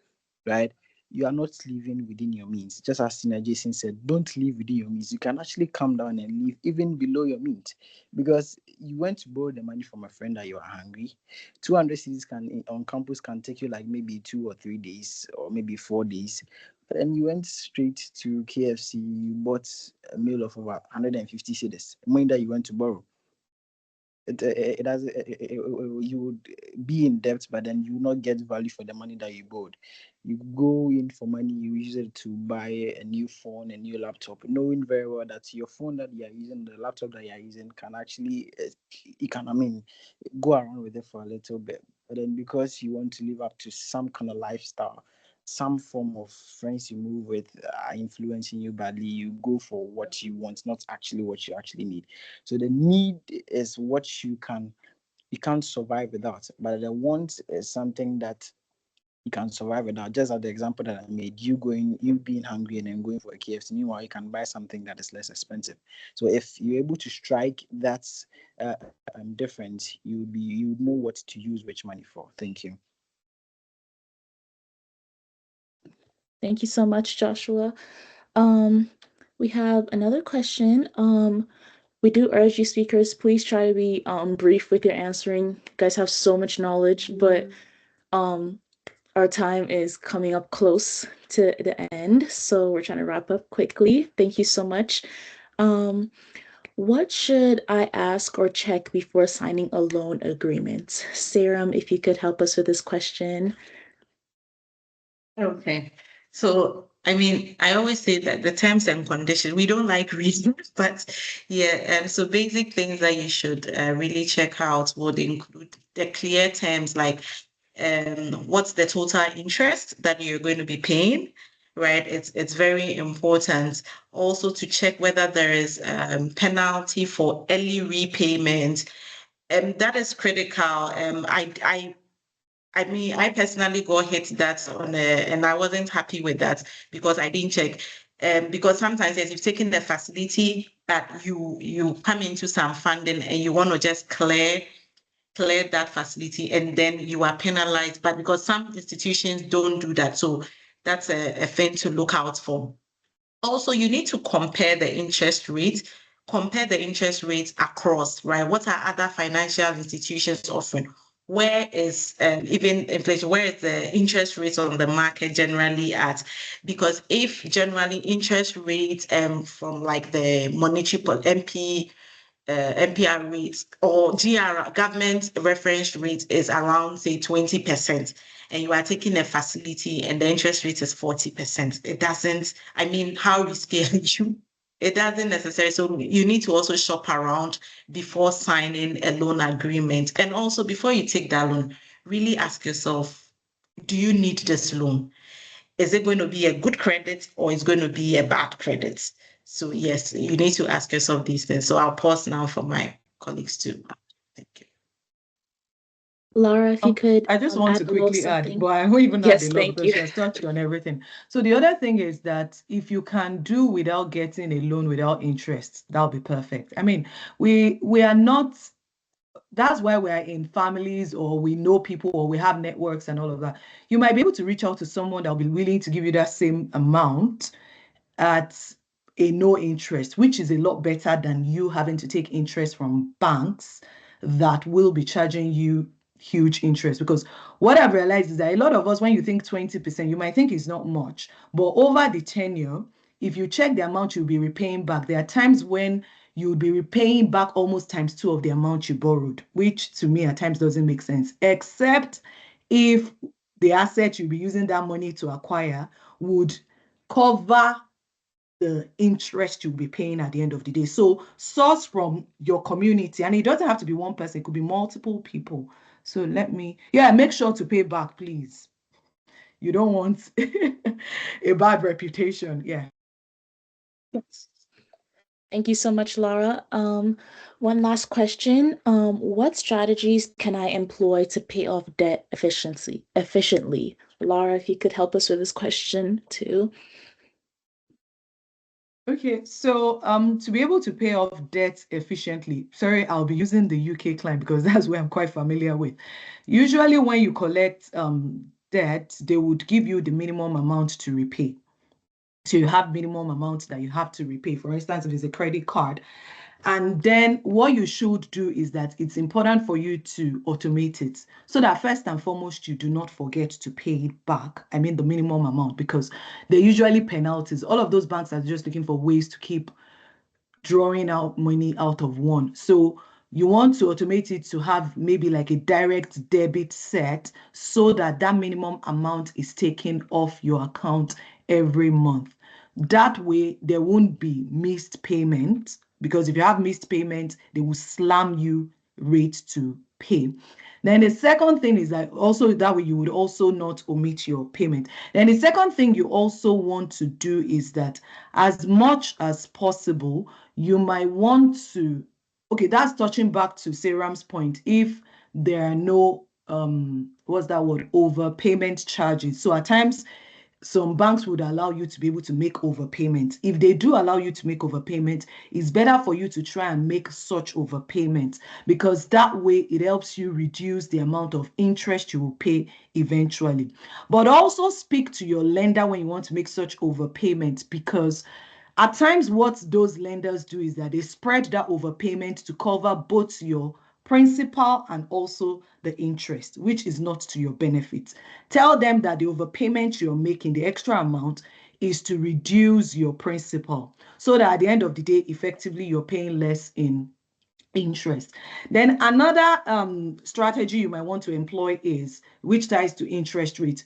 Speaker 9: right? You are not living within your means. Just as Sina Jason said, don't live within your means. You can actually come down and live even below your means, because you went to borrow the money from a friend that you are hungry. 200 cedis on campus can take you like maybe 2 or 3 days or maybe 4 days. But then you went straight to KFC, you bought a meal of over 150 cedis, money that you went to borrow. You would be in debt, but then you will not get value for the money that you borrowed. You go in for money, you use it to buy a new phone, a new laptop, knowing very well that your phone that you are using, the laptop that you are using, can actually, go around with it for a little bit. But then because you want to live up to some kind of lifestyle, some form of friends you move with are influencing you badly, you go for what you want, not actually what you actually need. So the need is what you can't survive without, but the want is something that you can survive without. Just as the example that I made, you being hungry and then going for a KFC, meanwhile you can buy something that is less expensive. So if you're able to strike that difference, you know what to use which money for. Thank you.
Speaker 4: Thank you so much, Joshua. We have another question. We do urge you speakers, please try to be brief with your answering. You guys have so much knowledge, but our time is coming up close to the end, so we're trying to wrap up quickly. Thank you so much. What should I ask or check before signing a loan agreement? Seyram, if you could help us with this question.
Speaker 6: Okay. So, I mean, I always say that the terms and conditions, we don't like reading, but yeah, so basic things that you should really check out would include the clear terms, like what's the total interest that you're going to be paying, right? It's very important also to check whether there is penalty for early repayment. That is critical. I mean, I personally got hit that and I wasn't happy with that because I didn't check. Because sometimes as you've taken the facility that you come into some funding and you want to just clear clear that facility and then you are penalized. But because some institutions don't do that, so that's a thing to look out for. Also, you need to compare the interest rates across, right? What are other financial institutions offering? Where is even inflation, where is the interest rates on the market generally at? Because if generally interest rates from like the monetary MPR rates or GR, government reference rate, is around, say, 20%, and you are taking a facility and the interest rate is 40%, it doesn't, I mean, how risky are you? It doesn't necessarily. So you need to also shop around before signing a loan agreement. And also before you take that loan, really ask yourself, do you need this loan? Is it going to be a good credit or is going to be a bad credit? So yes, you need to ask yourself these things. So I'll pause now for my colleagues too. Thank you.
Speaker 4: Lara, if you could
Speaker 5: I just want to quickly add, but I won't even add a lot because she has touched on everything. So the other thing is that if you can do without getting a loan without interest, that'll be perfect. I mean, we are not, that's why we're in families or we know people or we have networks and all of that. You might be able to reach out to someone that'll be willing to give you that same amount at a no interest, which is a lot better than you having to take interest from banks that will be charging you huge interest. Because what I've realized is that a lot of us, when you think 20%, you might think it's not much, but over the tenure, if you check the amount you'll be repaying back, there are times when you'll be repaying back almost times 2 of the amount you borrowed, which to me at times doesn't make sense, except if the asset you'll be using that money to acquire would cover the interest you'll be paying at the end of the day. So source from your community, and it doesn't have to be one person, it could be multiple people. So make sure to pay back, please. You don't want a bad reputation. Yeah.
Speaker 4: Thank you so much, Lara. One last question. What strategies can I employ to pay off debt efficiently? Lara, if you could help us with this question too.
Speaker 5: Okay, so to be able to pay off debt efficiently, sorry, I'll be using the UK client because that's where I'm quite familiar with. Usually when you collect debt, they would give you the minimum amount to repay. So you have minimum amounts that you have to repay. For instance, if it's a credit card. And then what you should do is that it's important for you to automate it so that first and foremost, you do not forget to pay it back. I mean, the minimum amount, because they're usually penalties. All of those banks are just looking for ways to keep drawing out money out of one. So you want to automate it to have maybe like a direct debit set so that that minimum amount is taken off your account every month. That way, there won't be missed payment, because if you have missed payment, they will slam you rate to pay. Then the second thing is that also that way you would also not omit your payment. Then the second thing you also want to do is that as much as possible, you might want to, okay, that's touching back to Seyram's point, if there are no, what's that word, overpayment charges. So at times, some banks would allow you to be able to make overpayment. If they do allow you to make overpayment, it's better for you to try and make such overpayment, because that way it helps you reduce the amount of interest you will pay eventually. But also speak to your lender when you want to make such overpayment, because at times what those lenders do is that they spread that overpayment to cover both your principal and also the interest, which is not to your benefit. Tell them that the overpayment you're making, the extra amount, is to reduce your principal, so that at the end of the day, effectively, you're paying less in interest. Then another strategy you might want to employ is, which ties to interest rate.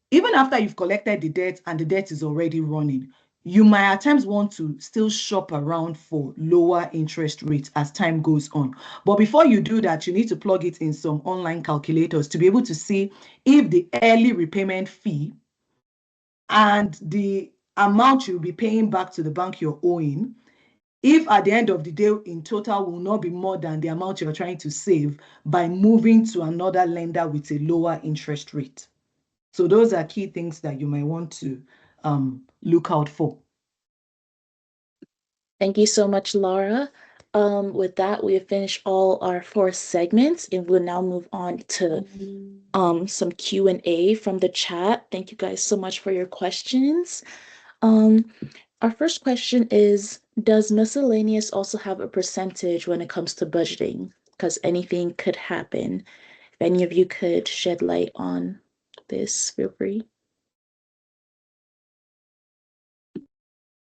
Speaker 5: Even after you've collected the debt and the debt is already running, you might at times want to still shop around for lower interest rates as time goes on. But before you do that, you need to plug it in some online calculators to be able to see if the early repayment fee and the amount you'll be paying back to the bank you're owing, if at the end of the day in total will not be more than the amount you're trying to save by moving to another lender with a lower interest rate. So those are key things that you might want to look out for.
Speaker 4: Thank you so much, Lara. With that, we have finished all our 4 segments, and we'll now move on to some Q&A from the chat. Thank you guys so much for your questions. Our first question is, does miscellaneous also have a percentage when it comes to budgeting? Because anything could happen. If any of you could shed light on this, feel free.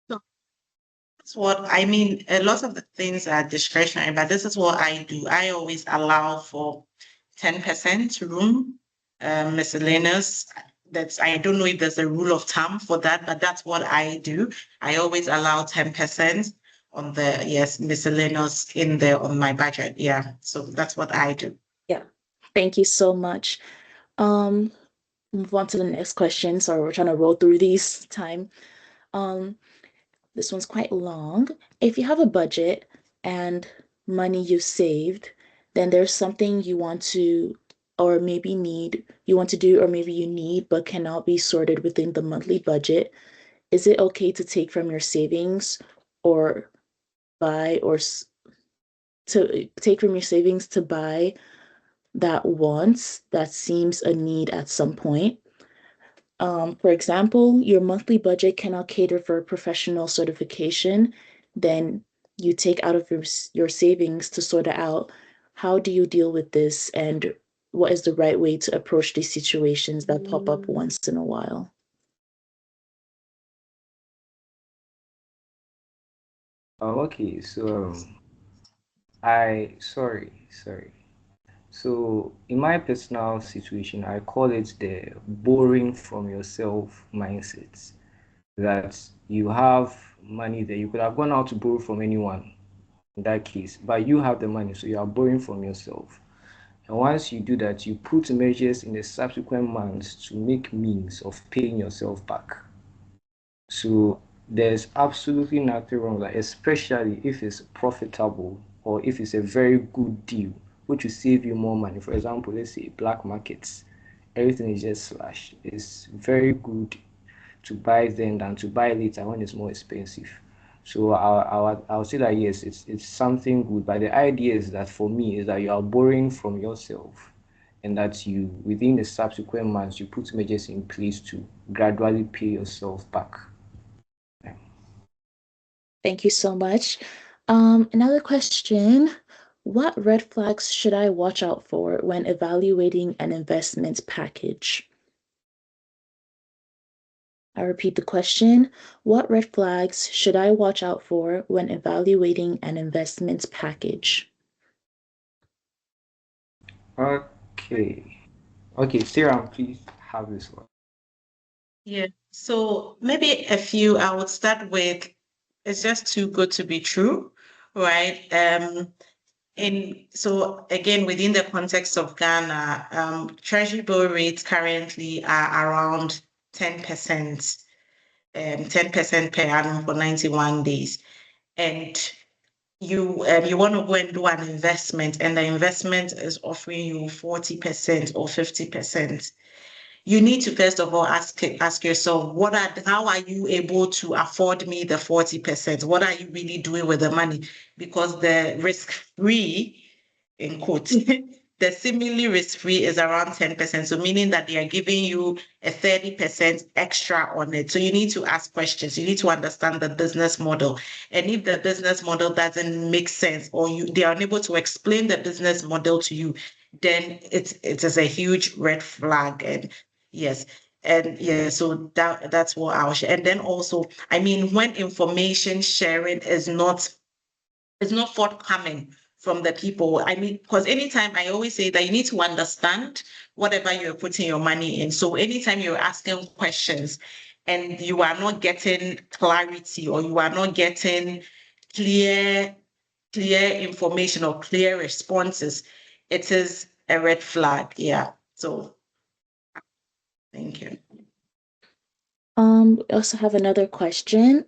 Speaker 6: That's what I mean. A lot of the things are discretionary, but this is what I do. I always allow for 10% room, miscellaneous. I don't know if there's a rule of thumb for that, but that's what I do. I always allow 10% on the miscellaneous in there on my budget. Yeah. So that's what I do.
Speaker 4: Yeah. Thank you so much. Move on to the next question. Sorry, we're trying to roll through these time. This one's quite long. If you have a budget and money you saved, then there's something you want to or maybe you want to do or maybe you need but cannot be sorted within the monthly budget. Is it okay to take from your savings or buy or to take from your savings to buy that wants that seems a need at some point? For example, your monthly budget cannot cater for professional certification, then you take out of your savings to sort it out. How do you deal with this, and what is the right way to approach these situations that pop up once in a while?
Speaker 8: Okay, so sorry. So in my personal situation, I call it the borrowing from yourself mindset. That you have money there. You could have gone out to borrow from anyone in that case, but you have the money, so you are borrowing from yourself. And once you do that, you put measures in the subsequent months to make means of paying yourself back. So there's absolutely nothing wrong with that, especially if it's profitable or if it's a very good deal, which will save you more money. For example, let's say black markets, everything is just slashed. It's very good to buy then than to buy later when it's more expensive. So I'll say that yes, it's something good. But the idea is that for me is that you are borrowing from yourself and that you within the subsequent months you put measures in place to gradually pay yourself back.
Speaker 4: Thank you so much. Another question. What red flags should I watch out for when evaluating an investment package? I repeat the question. What red flags should I watch out for when evaluating an investment package?
Speaker 8: Okay. Seyram, please have this one.
Speaker 6: Yeah. So maybe I would start with, it's just too good to be true, right? So again, within the context of Ghana, treasury bill rates currently are around 10%, 10% per annum for 91 days. And you want to go and do an investment, and the investment is offering you 40% or 50%. You need to first of all ask yourself, how are you able to afford me the 40%? What are you really doing with the money? Because the risk-free, in quotes, the seemingly risk-free is around 10%. So meaning that they are giving you a 30% extra on it. So you need to ask questions. You need to understand the business model. And if the business model doesn't make sense or they are unable to explain the business model to you, then it is a huge red flag. And yes. And yeah, so that's what I'll share. And then also, I mean, when information sharing is not forthcoming from the people. I mean, because anytime I always say that you need to understand whatever you're putting your money in. So anytime you're asking questions and you are not getting clarity or you are not getting clear information or clear responses, it is a red flag. Yeah. So thank you.
Speaker 4: We also have another question.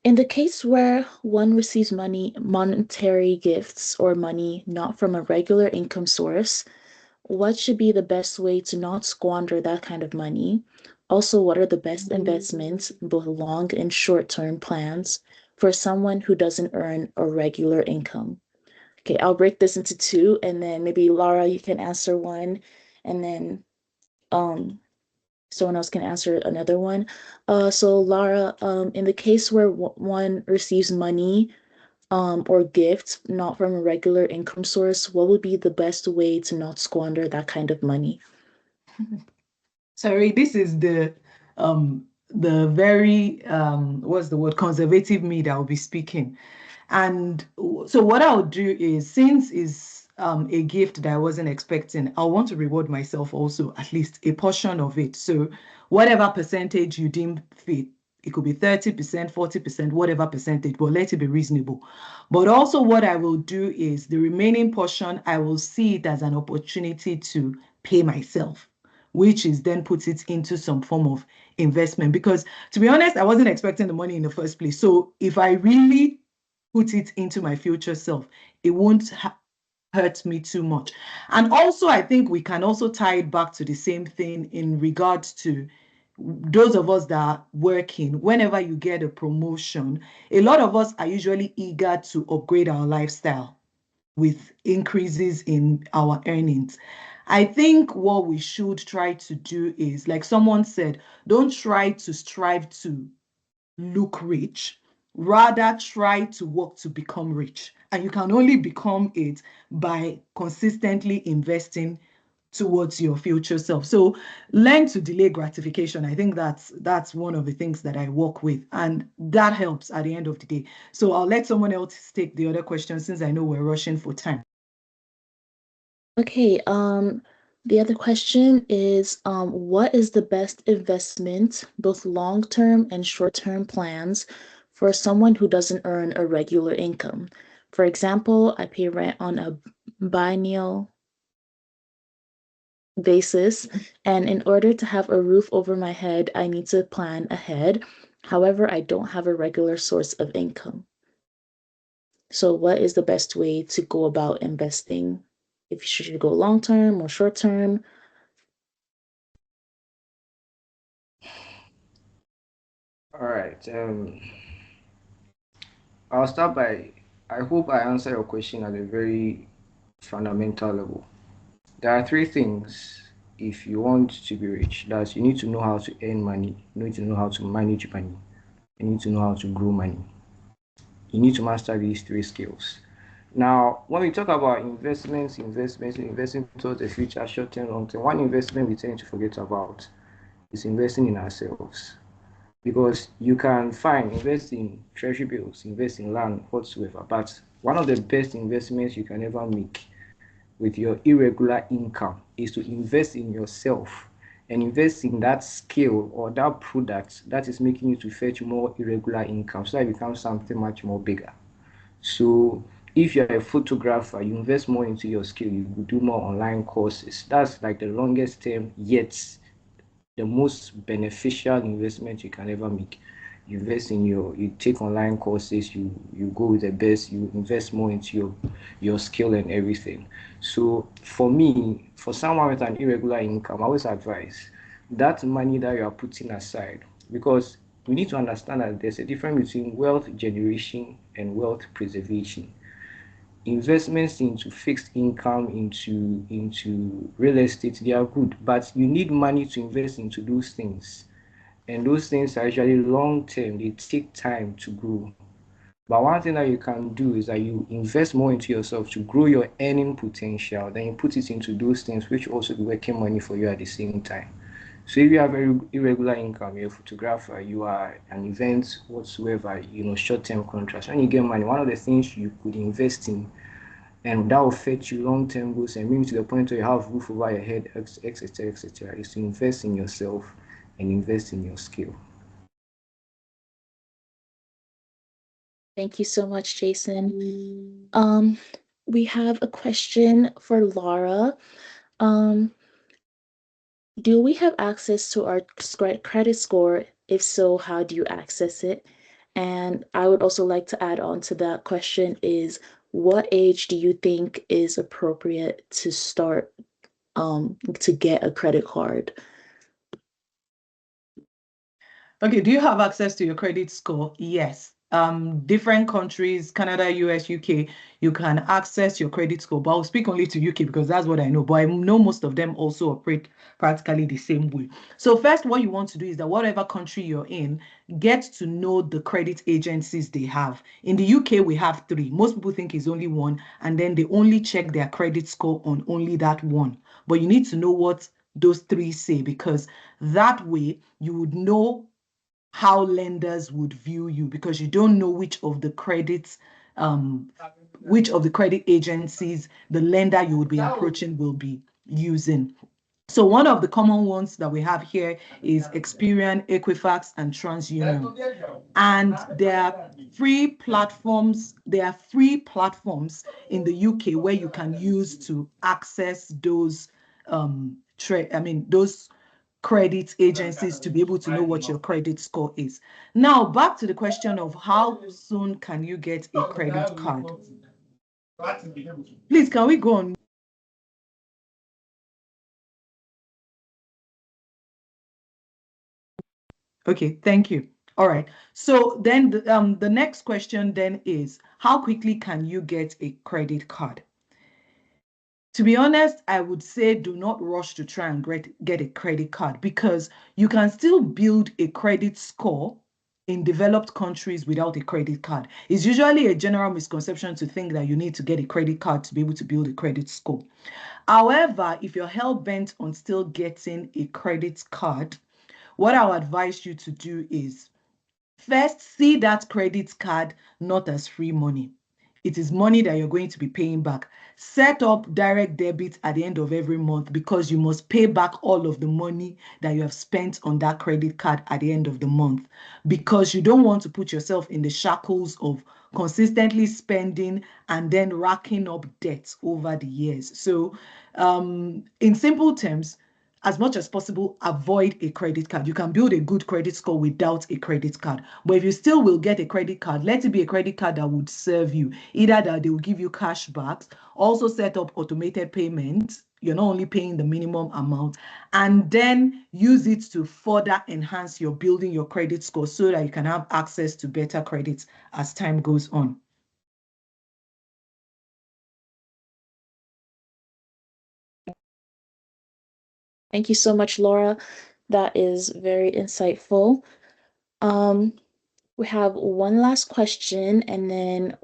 Speaker 4: In the case where one receives monetary gifts or money not from a regular income source, what should be the best way to not squander that kind of money? Also, what are the best investments, both long and short-term plans for someone who doesn't earn a regular income? Okay, I'll break this into two, and then maybe Lara, you can answer one, and then someone else can answer another one. So Lara, in the case where one receives money or gifts not from a regular income source, what would be the best way to not squander that kind of money?
Speaker 5: Sorry, this is the very what's the word, conservative me that will be speaking. And so what I'll do is, since it's a gift that I wasn't expecting, I want to reward myself also, at least a portion of it. So whatever percentage you deem fit, it could be 30%, 40%, whatever percentage, but let it be reasonable. But also what I will do is the remaining portion, I will see it as an opportunity to pay myself, which is then puts it into some form of investment. Because to be honest, I wasn't expecting the money in the first place. So if I really put it into my future self, it won't hurt me too much. And also, I think we can also tie it back to the same thing in regards to those of us that are working. Whenever you get a promotion, a lot of us are usually eager to upgrade our lifestyle with increases in our earnings. I think what we should try to do is, like someone said, don't try to strive to look rich, rather try to work to become rich. And you can only become it by consistently investing towards your future self. So learn to delay gratification. I think that's one of the things that I work with, and that helps at the end of the day. So I'll let someone else take the other question since I know we're rushing for time.
Speaker 4: Okay, the other question is, what is the best investment, both long-term and short-term plans, for someone who doesn't earn a regular income? For example, I pay rent on a biennial basis, and in order to have a roof over my head, I need to plan ahead. However, I don't have a regular source of income. So what is the best way to go about investing? If you should go long term or short term?
Speaker 8: All right. I'll start by, I hope I answer your question at a very fundamental level. There are three things if you want to be rich. That you need to know how to earn money, you need to know how to manage money, you need to know how to grow money. You need to master these three skills. Now, when we talk about investing towards the future, short term, long term, one investment we tend to forget about is investing in ourselves. Because you can invest in treasury bills, invest in land, whatsoever. But one of the best investments you can ever make with your irregular income is to invest in yourself and invest in that skill or that product that is making you to fetch more irregular income so that it becomes something much more bigger. So if you're a photographer, you invest more into your skill, you do more online courses. That's like the longest term yet the most beneficial investment you can ever make. You invest in you take online courses, you go with the best, you invest more into your skill and everything. So for me, for someone with an irregular income, I always advise that money that you are putting aside, because we need to understand that there's a difference between wealth generation and wealth preservation. Investments into fixed income, into real estate, they are good, but you need money to invest into those things, and those things are usually long term, they take time to grow. But one thing that you can do is that you invest more into yourself to grow your earning potential, then you put it into those things which also be working money for you at the same time. So if you have a irregular income, you're a photographer, you are an event whatsoever, short-term contracts. When you get money, one of the things you could invest in and that will fetch you long-term goals and bring you to the point where you have roof over your head, etc., etc., is to invest in yourself and invest in your skill.
Speaker 4: Thank you so much, Jason. We have a question for Lara. Do we have access to our credit score? If so, how do you access it? And I would also like to add on to that question is, what age do you think is appropriate to start to get a credit card?
Speaker 5: Okay, do you have access to your credit score? Yes. different countries, Canada, US, UK, you can access your credit score. But I'll speak only to UK because that's what I know. But I know most of them also operate practically the same way. So first, what you want to do is that whatever country you're in, get to know the credit agencies they have. In the UK, we have 3. Most people think it's only 1, and then they only check their credit score on only that one. But you need to know what those 3 say, because that way you would know how lenders would view you, because you don't know which of the credit agencies the lender you would be approaching will be using. So one of the common ones that we have here is Experian, Equifax, and TransUnion. And there are free platforms. There are free platforms in the UK where you can use to access those those credit agencies to be able to know what your credit score is. Now, back to the question of how soon can you get a credit card? Please, can we go on? Okay, thank you. All right. So then the next question then is, how quickly can you get a credit card? To be honest, I would say do not rush to try and get a credit card, because you can still build a credit score in developed countries without a credit card. It's usually a general misconception to think that you need to get a credit card to be able to build a credit score. However, if you're hell-bent on still getting a credit card, what I would advise you to do is first see that credit card not as free money. It is money that you're going to be paying back. Set up direct debit at the end of every month, because you must pay back all of the money that you have spent on that credit card at the end of the month, because you don't want to put yourself in the shackles of consistently spending and then racking up debts over the years. So in simple terms, as much as possible, avoid a credit card. You can build a good credit score without a credit card. But if you still will get a credit card, let it be a credit card that would serve you. Either that they will give you cash backs, also set up automated payments. You're not only paying the minimum amount, and then use it to further enhance your building your credit score so that you can have access to better credits as time goes on.
Speaker 4: Thank you so much, Laura. That is very insightful. We have one last question, and then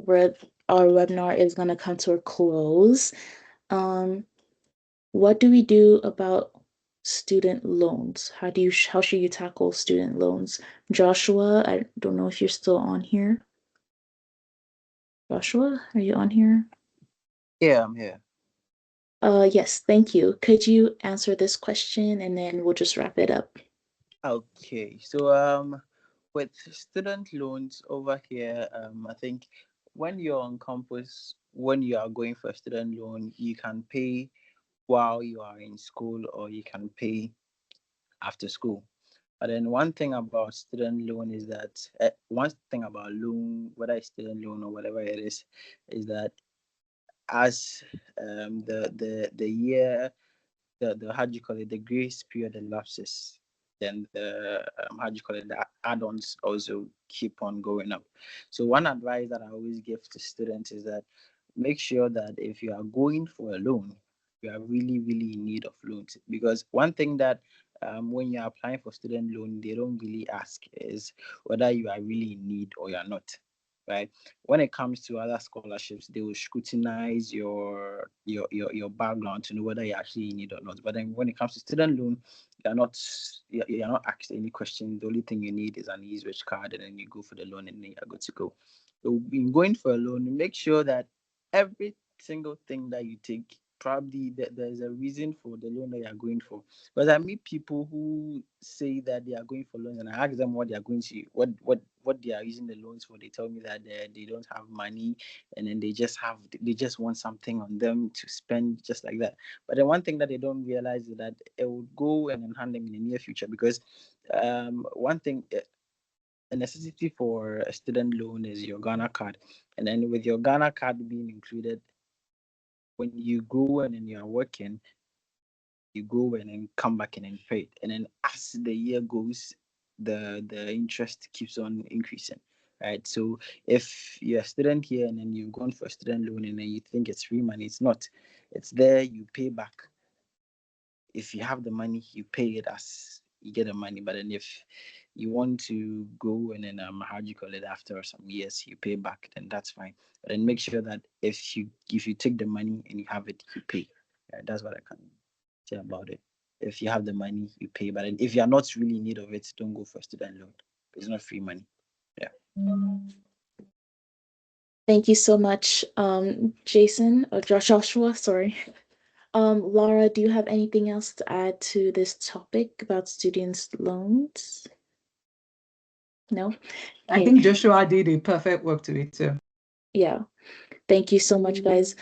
Speaker 4: our webinar is going to come to a close. What do we do about student loans? How should you tackle student loans? Joshua, I don't know if you're still on here. Joshua, are you on here?
Speaker 9: Yeah, I'm here.
Speaker 4: Yes, thank you. Could you answer this question, and then we'll just wrap it up?
Speaker 9: Okay, so with student loans over here, I think when you're on campus, when you are going for a student loan, you can pay while you are in school, or you can pay after school. But then one thing about student loan is that one thing about loan, whether it's student loan or whatever it is that as the year, the how do you call it, the grace period elapses, then the how do you call it, the add-ons also keep on going up. So one advice that I always give to students is that make sure that if you are going for a loan, you are really, really in need of loans. Because one thing that when you're applying for student loan, they don't really ask is whether you are really in need or you're not. Right. When it comes to other scholarships, they will scrutinize your background to know whether you're actually in need or not. But then when it comes to student loan, you're not asked any questions. The only thing you need is an eSwitch card, and then you go for the loan, and then you're good to go. So in going for a loan, make sure that every single thing that you take, probably there's a reason for the loan that you're going for. Because I meet people who say that they are going for loans, and I ask them what they are going to, what they are using the loans for. They tell me that they don't have money, and then they just want something on them to spend just like that. But the one thing that they don't realize is that it will go and hand them in the near future, because one thing, a necessity for a student loan is your Ghana card. And then with your Ghana card being included, when you go and then you are working, you go and then come back and then pay it. And then as the year goes, the interest keeps on increasing. right? So if you're a student here and then you've gone for a student loan and then you think it's free money, it's not. It's there, you pay back. If you have the money, you pay it as you get the money. But then if you want to go and then how do you call it, after some years you pay back, then that's fine. But then make sure that if you take the money and you have it, you pay. That's what I can say about it. If you have the money, you pay. But then if you're not really in need of it, don't go for a student loan. It's not free money. Yeah.
Speaker 4: Thank you so much, Jason or Joshua. Sorry. Lara, do you have anything else to add to this topic about students' loans? No?
Speaker 5: I think Joshua did a perfect work to it too.
Speaker 4: Yeah. Thank you so much, guys.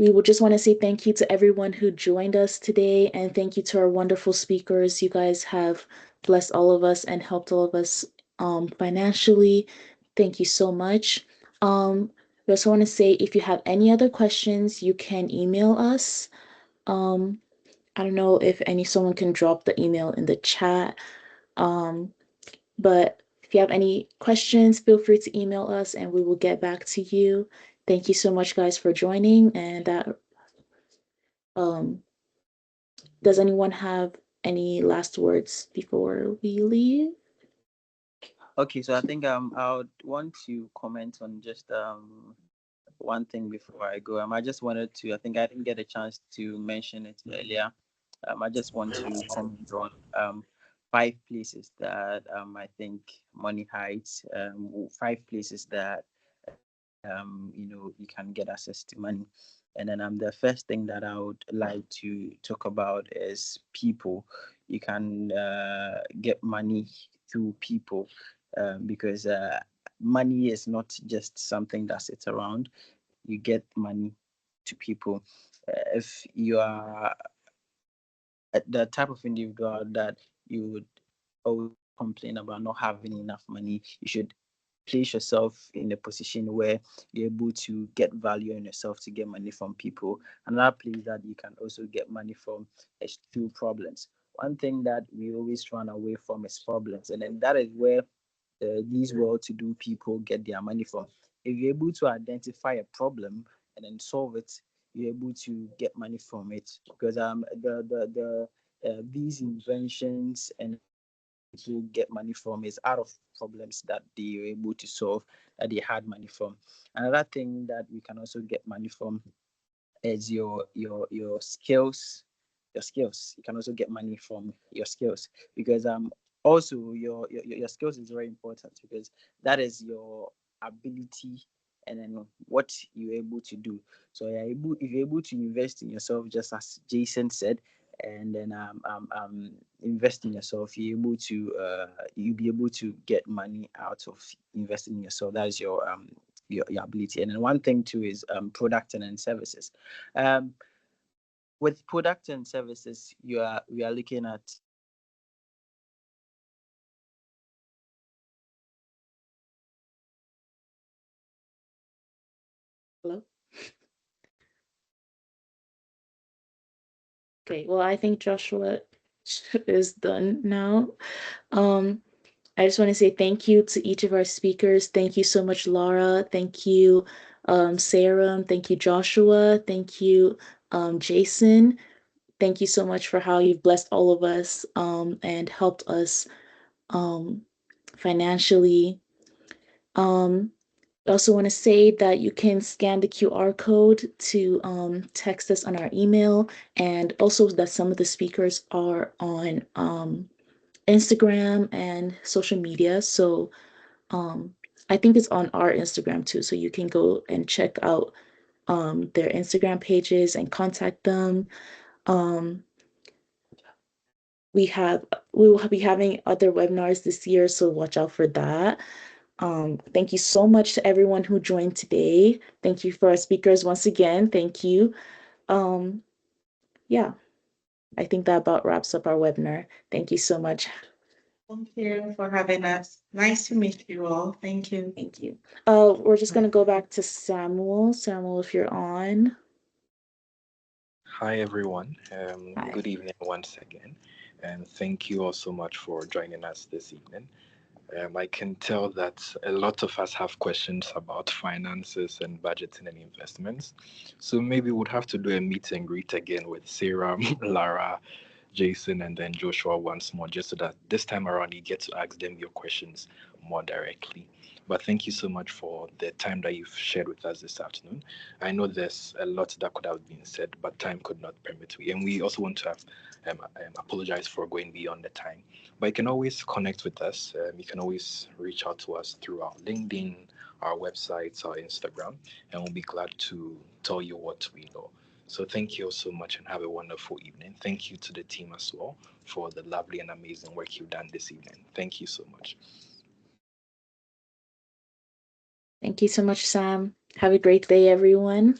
Speaker 4: We would just want to say thank you to everyone who joined us today, and thank you to our wonderful speakers. You guys have blessed all of us and helped all of us financially. Thank you so much. We also want to say if you have any other questions, you can email us. I don't know if someone can drop the email in the chat. But if you have any questions, feel free to email us and we will get back to you. Thank you so much, guys, for joining. And does anyone have any last words before we leave?
Speaker 9: Okay, so I think I would want to comment on just one thing before I go. I just wanted to, I think I didn't get a chance to mention it earlier. I just want to comment on 5 places that I think money hides, 5 places that you know, you can get access to money. And then the first thing that I would like to talk about is people. You can get money through people, because money is not just something that sits around. You get money to people. If you are the type of individual that you would always complain about not having enough money, you should place yourself in a position where you're able to get value in yourself to get money from people. Another place that you can also get money from is through problems. One thing that we always run away from is problems, and then that is where these well-to-do people get their money from. If you're able to identify a problem and then solve it, you're able to get money from it, because these inventions and people get money from is out of problems that they were able to solve, that they had money from. Another thing that we can also get money from is your skills. Your skills, you can also get money from your skills, because also your skills is very important, because that is your ability and then what you're able to do. So if you're able to invest in yourself, just as Jason said, and then invest in yourself, you'll be able to get money out of investing in yourself. That is your ability. And then one thing too is product and then services. With product and services, we are looking at
Speaker 4: Hello? Okay, well, I think Joshua is done now. I just want to say thank you to each of our speakers. Thank you so much, Lara. Thank you, Seyram. Thank you, Joshua. Thank you, Jason. Thank you so much for how you've blessed all of us and helped us financially. I also want to say that you can scan the QR code to text us on our email, and also that some of the speakers are on Instagram and social media. So I think it's on our Instagram too. So you can go and check out their Instagram pages and contact them. We will be having other webinars this year, so watch out for that. Thank you so much to everyone who joined today. Thank you for our speakers once again. Thank you. Yeah, I think that about wraps up our webinar. Thank you so much.
Speaker 6: Thank you for having us. Nice to meet you all. Thank you.
Speaker 4: Thank you. We're just going to go back to Samuel. Samuel, if you're on.
Speaker 1: Hi, everyone.
Speaker 4: Hi.
Speaker 1: Good evening once again. And thank you all so much for joining us this evening. I can tell that a lot of us have questions about finances and budgeting and investments. So maybe we'd have to do a meet and greet again with Seyram, Lara, Jason, and then Joshua once more, just so that this time around you get to ask them your questions more directly. But thank you so much for the time that you've shared with us this afternoon. I know there's a lot that could have been said, but time could not permit we. And we also want to have apologize for going beyond the time. But you can always connect with us. You can always reach out to us through our LinkedIn, our websites, our Instagram, and we'll be glad to tell you what we know. So thank you so much and have a wonderful evening. Thank you to the team as well for the lovely and amazing work you've done this evening. Thank you so much.
Speaker 4: Thank you so much, Sam. Have a great day, everyone.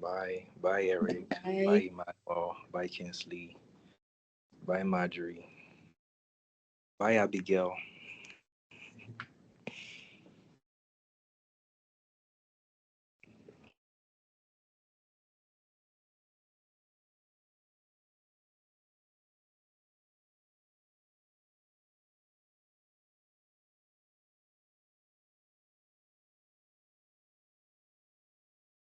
Speaker 1: Bye. Bye, Eric.
Speaker 4: Bye.
Speaker 1: Bye, Emmanuel. Bye, Kinsley. Bye, Marjorie. Bye, Abigail.